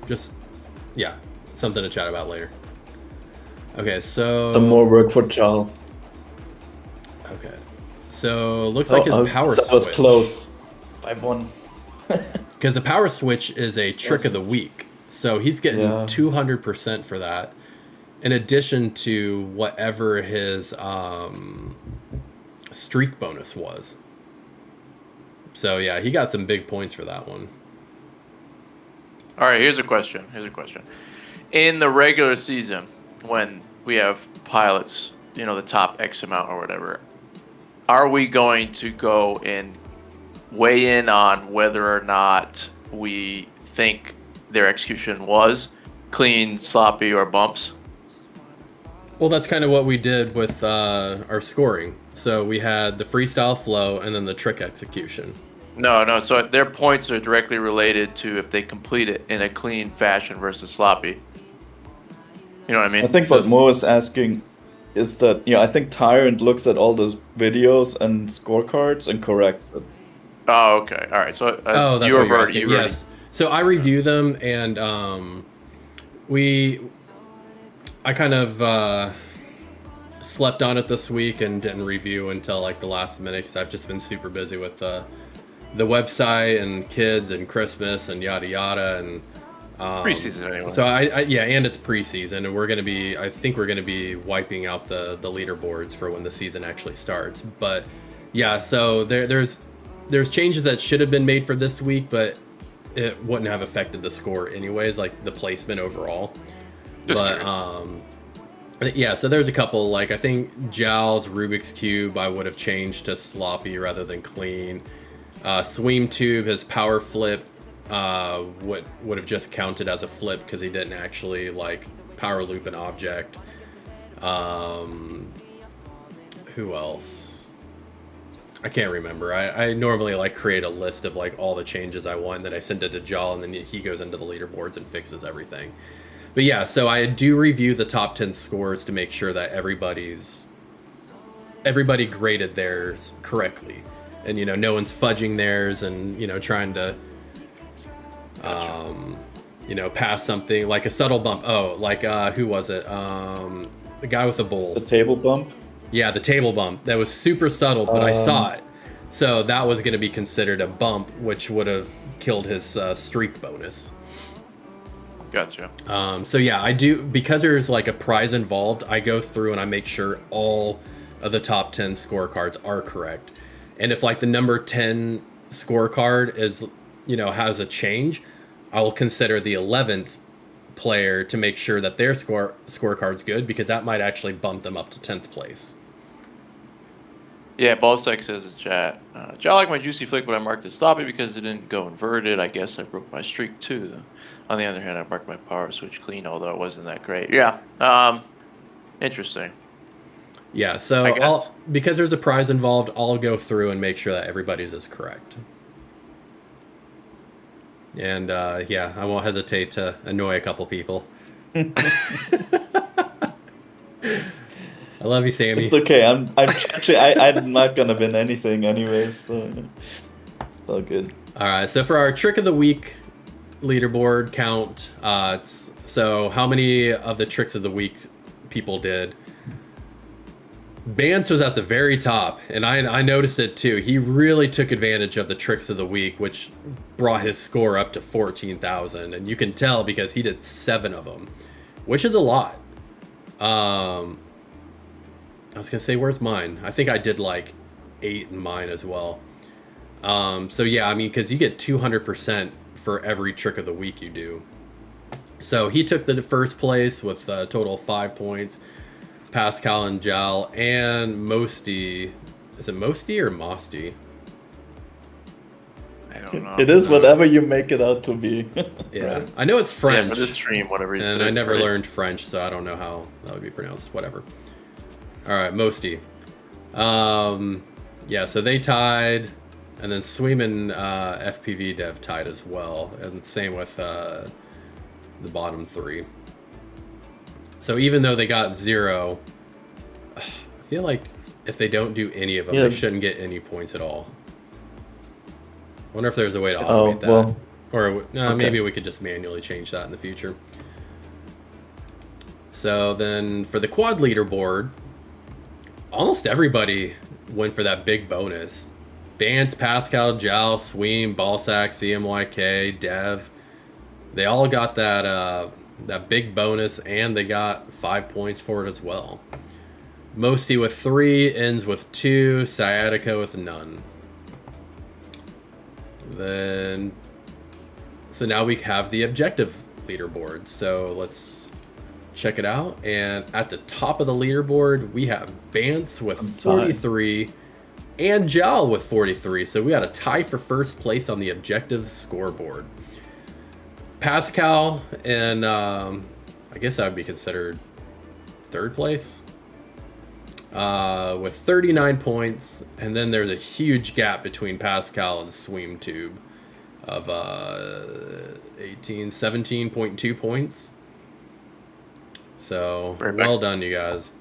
Just, yeah, something to chat about later. Okay, so... Some more work for Chal. Okay. So, looks like his power switch... That was close. 5-1. Because the power switch is a trick of the week. So, he's getting 200% for that. In addition to whatever his streak bonus was. So, yeah, he got some big points for that one. All right, here's a question. In the regular season, when we have pilots, you know, the top X amount or whatever, are we going to go and weigh in on whether or not we think their execution was clean, sloppy, or bumps? Well, that's kind of what we did with our scoring. So we had the freestyle flow and then the trick execution. No. So their points are directly related to if they complete it in a clean fashion versus sloppy. You know what I mean? I think what Mo is asking is that, I think Tyrantt looks at all the videos and scorecards and corrects it. Oh, okay. All right. So that's you what you're revert. asking. Yes. So I review them, and I kind of slept on it this week and didn't review until like the last minute because I've just been super busy with the website and kids and Christmas and yada yada and preseason anyway. So and it's preseason, and I think we're gonna be wiping out the leaderboards for when the season actually starts. But yeah, so there's changes that should have been made for this week, but it wouldn't have affected the score anyways, like the placement overall. Yeah, so there's a couple, like I think Jal's Rubik's Cube I would have changed to sloppy rather than clean. Sweem Tube, his power flip would have just counted as a flip because he didn't actually like power loop an object. Who else? I can't remember. I normally like create a list of like all the changes I want, then I send it to Jal, and then he goes into the leaderboards and fixes everything. But yeah, so I do review the top 10 scores to make sure that everybody graded theirs correctly, and no one's fudging theirs and trying to pass something like a subtle bump. Who was it? The guy with the bowl. The table bump? Yeah, the table bump. That was super subtle, but I saw it. So that was going to be considered a bump, which would have killed his streak bonus. Gotcha. So yeah, I do, because there's like a prize involved, I go through and I make sure all of the top 10 scorecards are correct. And if like the number 10 scorecard is, has a change, I will consider the 11th player to make sure that their scorecard's good, because that might actually bump them up to 10th place. Yeah, Ballsack says in chat, I like my juicy flick, but I marked it sloppy because it didn't go inverted. I guess I broke my streak too, though. On the other hand, I marked my power switch clean, although it wasn't that great. Yeah, interesting. Yeah, so because there's a prize involved, I'll go through and make sure that everybody's is correct. And yeah, I won't hesitate to annoy a couple people. I love you, Sammy. It's okay. I'm not gonna win anything anyways, so it's all good. All right. So for our trick of the week leaderboard count, so how many of the tricks of the week people did? Bance was at the very top, and I noticed it too. He really took advantage of the tricks of the week, which brought his score up to 14,000, and you can tell because he did 7 of them, which is a lot. I was gonna say, where's mine? I think I did like 8 in mine as well. So yeah, I mean, because you get 200% for every trick of the week you do. So he took the first place with a total of 5 points. Pascal and Jal and Mosty. Is it Mosty or Mosty? I don't know. It is whatever you make it out to be. Yeah, I know it's French. Yeah, for this stream, whatever you And said. I never learned French, so I don't know how that would be pronounced. Whatever. All right, Mosty. Yeah, so they tied, and then Sweem and FPV Dev tied as well, and same with the bottom 3. So even though they got 0, I feel like if they don't do any of them, they shouldn't get any points at all. I wonder if there's a way to automate that. Well, Or maybe we could just manually change that in the future. So then for the quad leaderboard, almost everybody went for that big bonus. Bance, Pascal, Jal, Sweem, Ballsack, CMYK, Dev. They all got that big bonus, and they got 5 points for it as well. Mosty with 3, Ends with 2, Sciatica with none. Then, so now we have the objective leaderboard. So let's check it out. And at the top of the leaderboard, we have Bance with 43 and Jal with 43. So we got a tie for first place on the objective scoreboard. Pascal and I guess that would be considered third place with 39 points, and then there's a huge gap between Pascal and Sweem Tube of 17.2 points. So well done, you guys.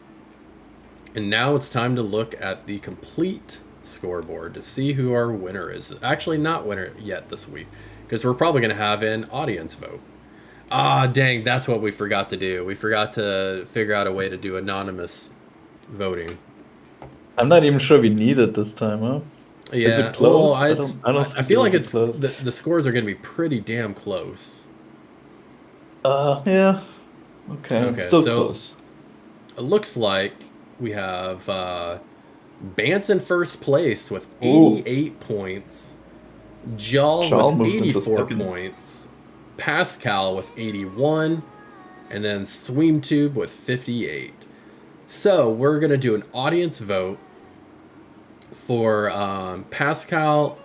And now it's time to look at the complete scoreboard to see who our winner is. Actually, not winner yet this week, because we're probably going to have an audience vote. Ah, dang, that's what we forgot to do. We forgot to figure out a way to do anonymous voting. I'm not even sure we need it this time, huh? Yeah, is it close? Well, I feel like it's the scores are going to be pretty damn close. Yeah. Okay, it's still close. It looks like we have Bance in first place with 88 points. Jal with 84 points, Pascal with 81, and then SweemTube with 58. So we're going to do an audience vote for Pascal,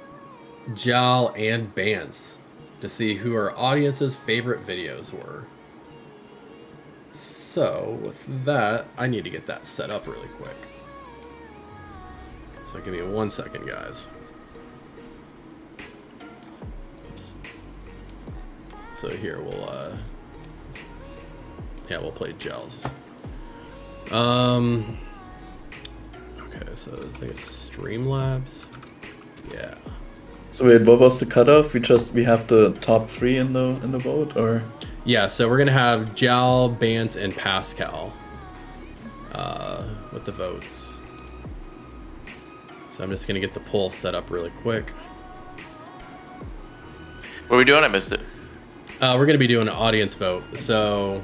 Jal, and Bance to see who our audience's favorite videos were. So with that, I need to get that set up really quick. So give me 1 second, guys. So here we'll play Gels. Okay, so I think it's Streamlabs. Yeah. So wait, what was the cutoff? We have the top 3 in the vote, or? Yeah, so we're gonna have Jal, Bance, and Pascal with the votes. So I'm just gonna get the poll set up really quick. What are we doing? I missed it. We're going to be doing an audience vote. So,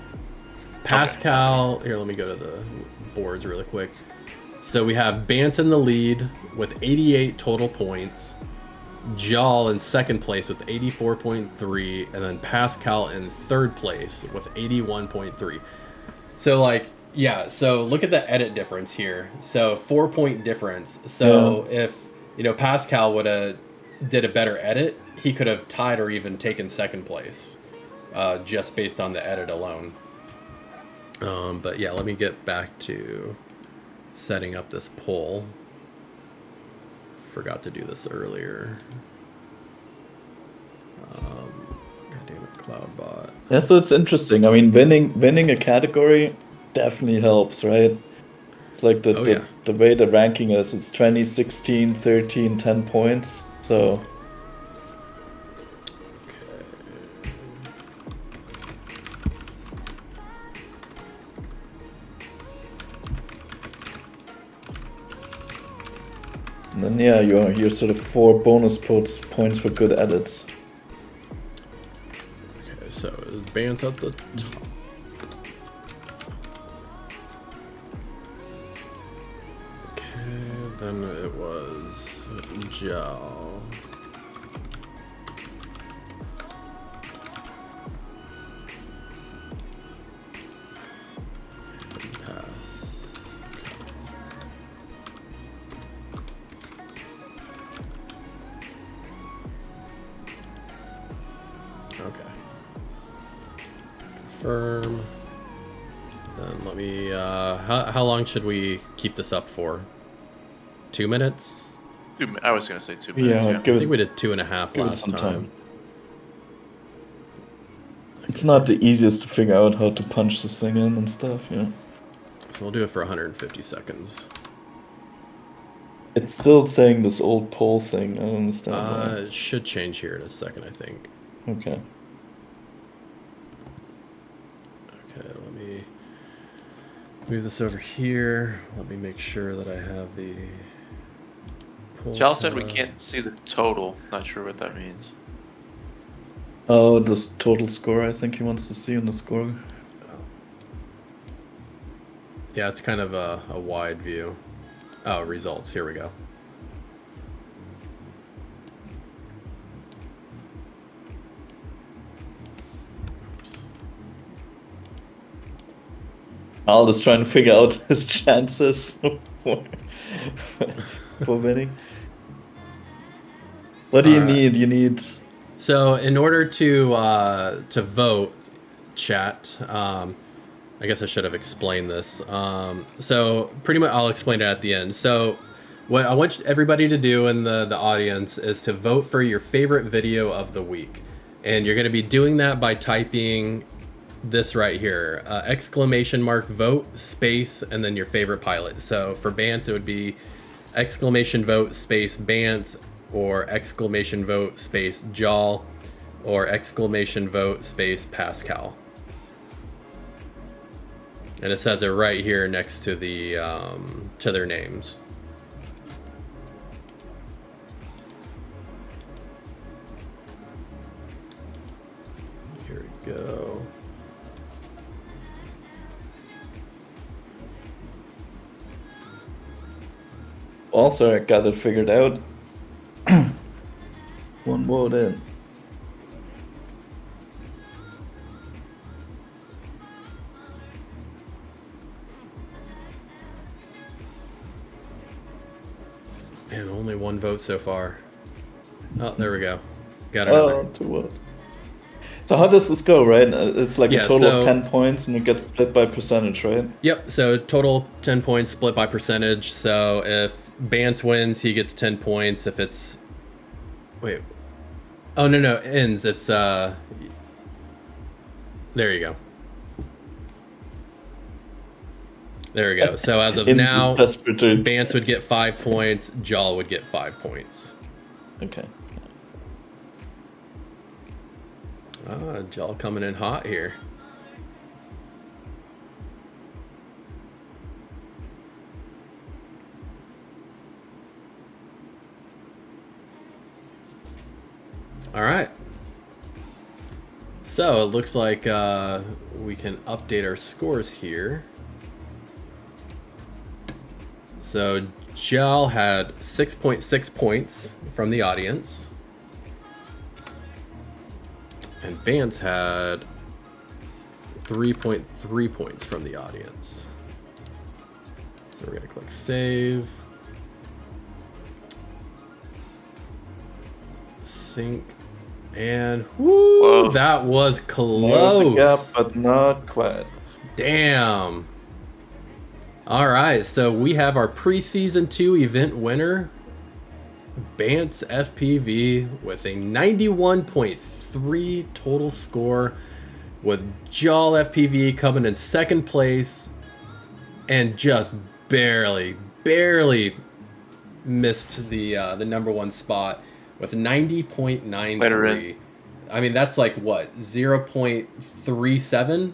Pascal... Here, let me go to the boards really quick. So, we have Bance in the lead with 88 total points. Jal in second place with 84.3. And then Pascal in third place with 81.3. So, like, yeah. So, look at the edit difference here. So, 4-point difference. So, if, Pascal would have did a better edit, he could have tied or even taken second place. Just based on the edit alone. But yeah, let me get back to setting up this poll. Forgot to do this earlier. God damn it, CloudBot. Yeah, so it's interesting. I mean, winning a category definitely helps, right? It's like the way the ranking is. It's 20, 16, 13, 10 points. So... And then yeah, you're sort of 4 bonus points for good edits. Okay, so is Bance at the top? Okay, Then it was Gel. Pass. Okay. Confirm. Then let me, how long should we keep this up for? 2 minutes? I was gonna say 2 minutes. Yeah, Yeah. I think we did 2.5 give it last some time. It's not the easiest to figure out how to punch this thing in and stuff, yeah. So we'll do it for 150 seconds. It's still saying this old poll thing, I don't understand why. It should change here in a second, I think. Okay. Okay, let me move this over here. Let me make sure that I have the... Jal said we can't see the total. Not sure what that means. Oh, this total score I think he wants to see on the score. Yeah, it's kind of a wide view. Oh, results. Here we go. Oops. Al is trying to figure out his chances for winning. What do you need? You need... So in order to vote, chat, I guess I should have explained this. So pretty much I'll explain it at the end. So what I want everybody to do in the audience is to vote for your favorite video of the week. And you're going to be doing that by typing this right here, exclamation mark vote space and then your favorite pilot. So for Bance, it would be exclamation vote space Bance, or exclamation vote space Jal, or exclamation vote space Pascal. And it says it right here next to the to their names. Here we go. Also, I got it figured out. One vote in. Man, only one vote so far. Oh, there we go. Got it. 2 votes. So how does this go, right? It's like Yeah, a total so- of 10 points and it gets split by percentage, right? Yep, so total 10 points split by percentage. So if Bance wins, he gets 10 points. If it's... Wait. Oh, no, ends. It's... There you go. There we go. So as of Inns now, is desperate to- Bance would get 5 points. Jal would get 5 points. Okay. Jal coming in hot here. All right. So it looks like we can update our scores here. So Jal had 6.6 points from the audience. And Bance had 3.3 points from the audience. So we're gonna click save. Sync. And whoo, Whoa. that was Narrowed close. the gap, but not quite. Damn. All right, so we have our preseason 2 event winner, Bance FPV, with a 91.3 total score, with Jal FPV coming in second place and just barely missed the number 1 spot with 90.93. I mean, that's like what, 0.37?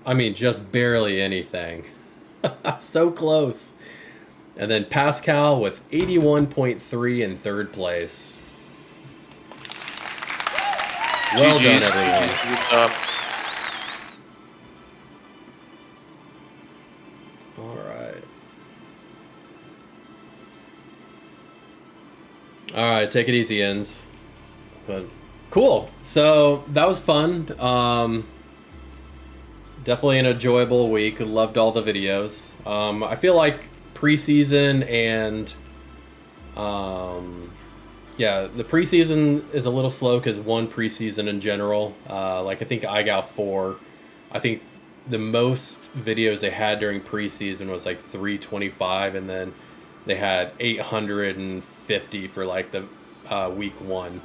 I mean, just barely anything. So close. And then Pascal with 81.3 in third place. Well GG's, done, everyone. GG's, good job. All right. All right, take it easy, ends. But cool. So that was fun. Definitely an enjoyable week. Loved all the videos. I feel like preseason and yeah, the preseason is a little slow because one, preseason in general. Like I think IGAL 4, I think the most videos they had during preseason was like 325, and then they had 850 for like the week 1.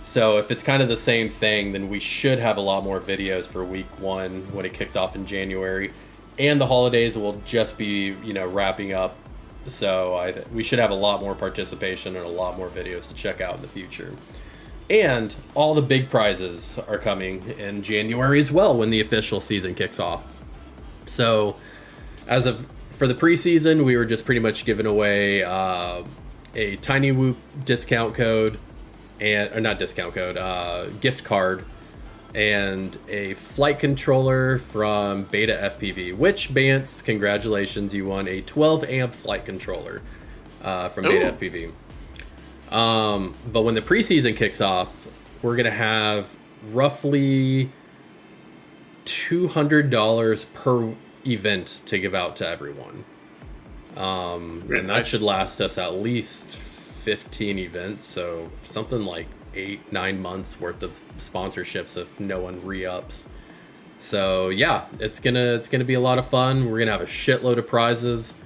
So if it's kind of the same thing, then we should have a lot more videos for week 1 when it kicks off in January, and the holidays will just be, you know, wrapping up. So we should have a lot more participation and a lot more videos to check out in the future. And all the big prizes are coming in January as well when the official season kicks off. So for the preseason, we were just pretty much giving away a Tiny Whoop discount code, or not discount code, gift card, and a flight controller from BETAFPV, which, Bance, congratulations, you won a 12 amp flight controller from BETAFPV. But when the preseason kicks off, we're going to have roughly $200 per event to give out to everyone. And that should last us at least 15 events, so something like 8-9 months worth of sponsorships if no one re-ups. So yeah, it's gonna be a lot of fun. We're gonna have a shitload of prizes,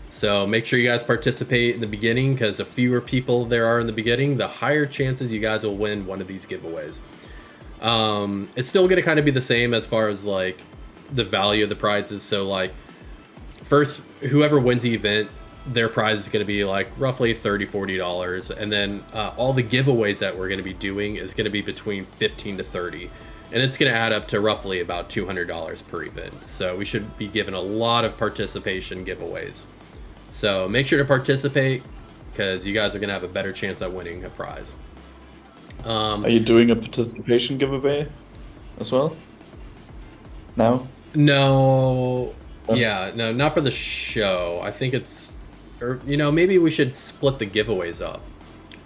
so make sure you guys participate in the beginning, because the fewer people there are in the beginning, the higher chances you guys will win one of these giveaways. It's still gonna kind of be the same as far as like the value of the prizes. So like, first, whoever wins the event, their prize is going to be like roughly $30-$40, and then all the giveaways that we're going to be doing is going to be between $15 to $30, and it's going to add up to roughly about $200 per event. So we should be given a lot of participation giveaways. So make sure to participate, because you guys are going to have a better chance at winning a prize. Are you doing a participation giveaway as well now? No. Yeah, no, not for the show. I think it's, or, you know, maybe we should split the giveaways up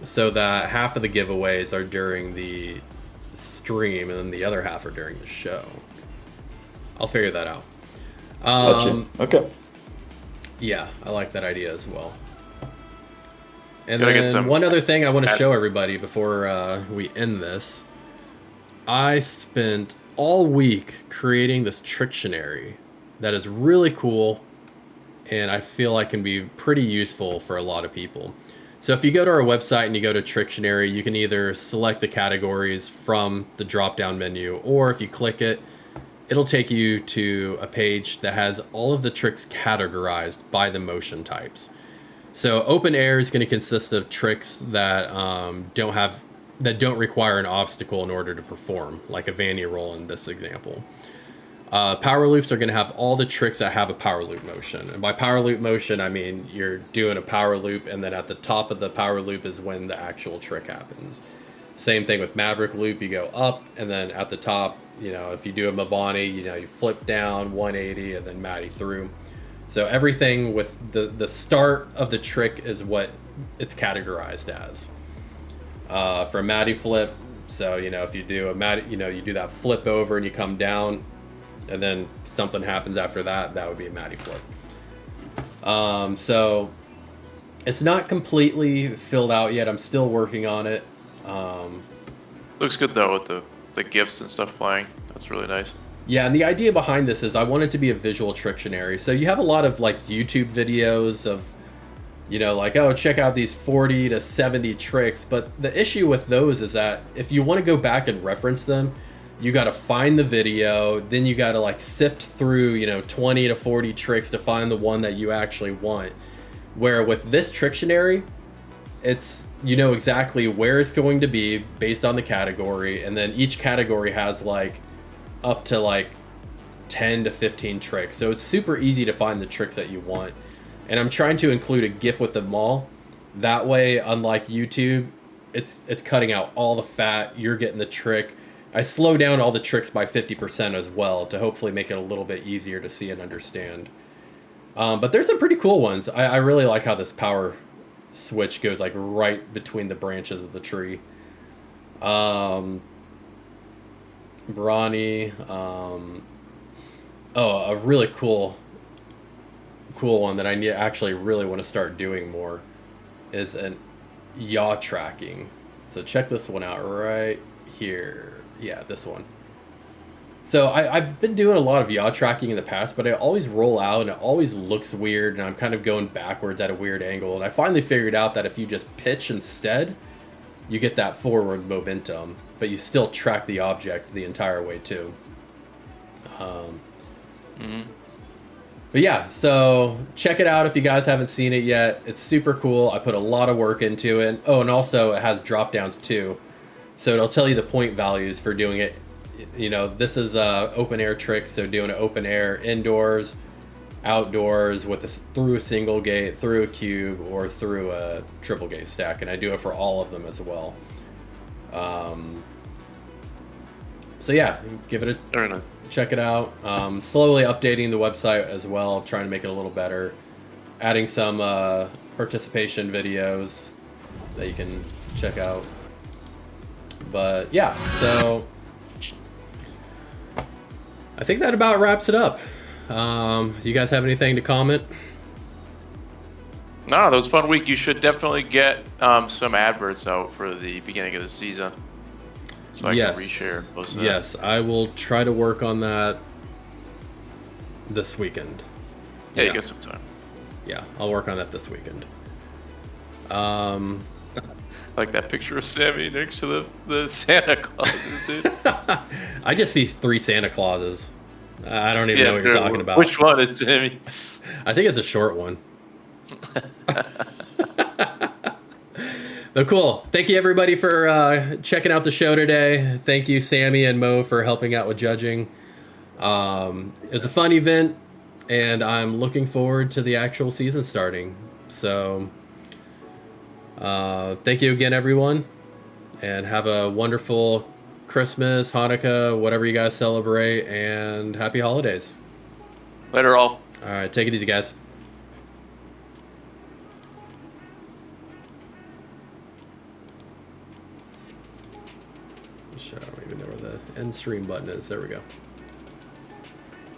so that half of the giveaways are during the stream and then the other half are during the show. I'll figure that out. Gotcha. Okay. Yeah, I like that idea as well. And then one other thing I want to show everybody before we end this. I spent all week creating this Trictionary that is really cool, and I feel like can be pretty useful for a lot of people. So if you go to our website and you go to Trictionary, you can either select the categories from the drop-down menu, or if you click it, it'll take you to a page that has all of the tricks categorized by the motion types. So open air is going to consist of tricks that don't require an obstacle in order to perform, like a Vanny roll in this example. Power loops are going to have all the tricks that have a power loop motion. And by power loop motion, I mean you're doing a power loop, and then at the top of the power loop is when the actual trick happens. Same thing with Maverick loop, you go up, and then at the top, you know, if you do a Mavani, you know, you flip down 180 and then Matty through. So everything with the start of the trick is what it's categorized as. For a Matty flip, so, you know, if you do a Matty, you know, you do that flip over and you come down, and then something happens after that, that would be a Matty flip. So it's not completely filled out yet. I'm still working on it. Looks good though with the GIFs and stuff playing. That's really nice. Yeah, and the idea behind this is I want it to be a visual Trictionary. So you have a lot of like YouTube videos of, you know, like, oh, check out these 40 to 70 tricks. But the issue with those is that if you want to go back and reference them, you got to find the video, then you got to like sift through, you know, 20 to 40 tricks to find the one that you actually want. Where with this Trictionary, it's, you know exactly where it's going to be based on the category, and then each category has like up to like 10 to 15 tricks. So it's super easy to find the tricks that you want. And I'm trying to include a GIF with them all. That way, unlike YouTube, it's cutting out all the fat. You're getting the trick. I slow down all the tricks by 50% as well to hopefully make it a little bit easier to see and understand. But there's some pretty cool ones. I really like how this power switch goes like right between the branches of the tree. Brawny. Oh, a really cool one that I actually really want to start doing more is an yaw tracking. So check this one out right here. Yeah, this one. So I've been doing a lot of yaw tracking in the past, but I always roll out and it always looks weird and I'm kind of going backwards at a weird angle. And I finally figured out that if you just pitch instead, you get that forward momentum, but you still track the object the entire way too. But yeah, so check it out if you guys haven't seen it yet. It's super cool. I put a lot of work into it. Oh, and also it has drop downs too. So it'll tell you the point values for doing it. You know, this is a open air trick, so doing an open air indoors, outdoors with through a single gate, through a cube, or through a triple gate stack, and I do it for all of them as well. So yeah, give it a check it out. Slowly updating the website as well, trying to make it a little better, adding some participation videos that you can check out. But yeah, so I think that about wraps it up. You guys have anything to comment? No, that was a fun week. You should definitely get some adverts out for the beginning of the season. So I can reshare most of that. Yes, I will try to work on that this weekend. Yeah, you get some time. Yeah, I'll work on that this weekend. Like that picture of Sammy next to the Santa Clauses, dude. I just see 3 Santa Clauses. I don't even know what you're talking about. Which one is Sammy? I think it's a short one. But cool. Thank you everybody for checking out the show today. Thank you Sammy and Mo for helping out with judging. It was a fun event and I'm looking forward to the actual season starting. So thank you again everyone and have a wonderful Christmas, Hanukkah, whatever you guys celebrate, and happy holidays. Later all. All right, take it easy guys. I don't even know where the end stream button is. There we go.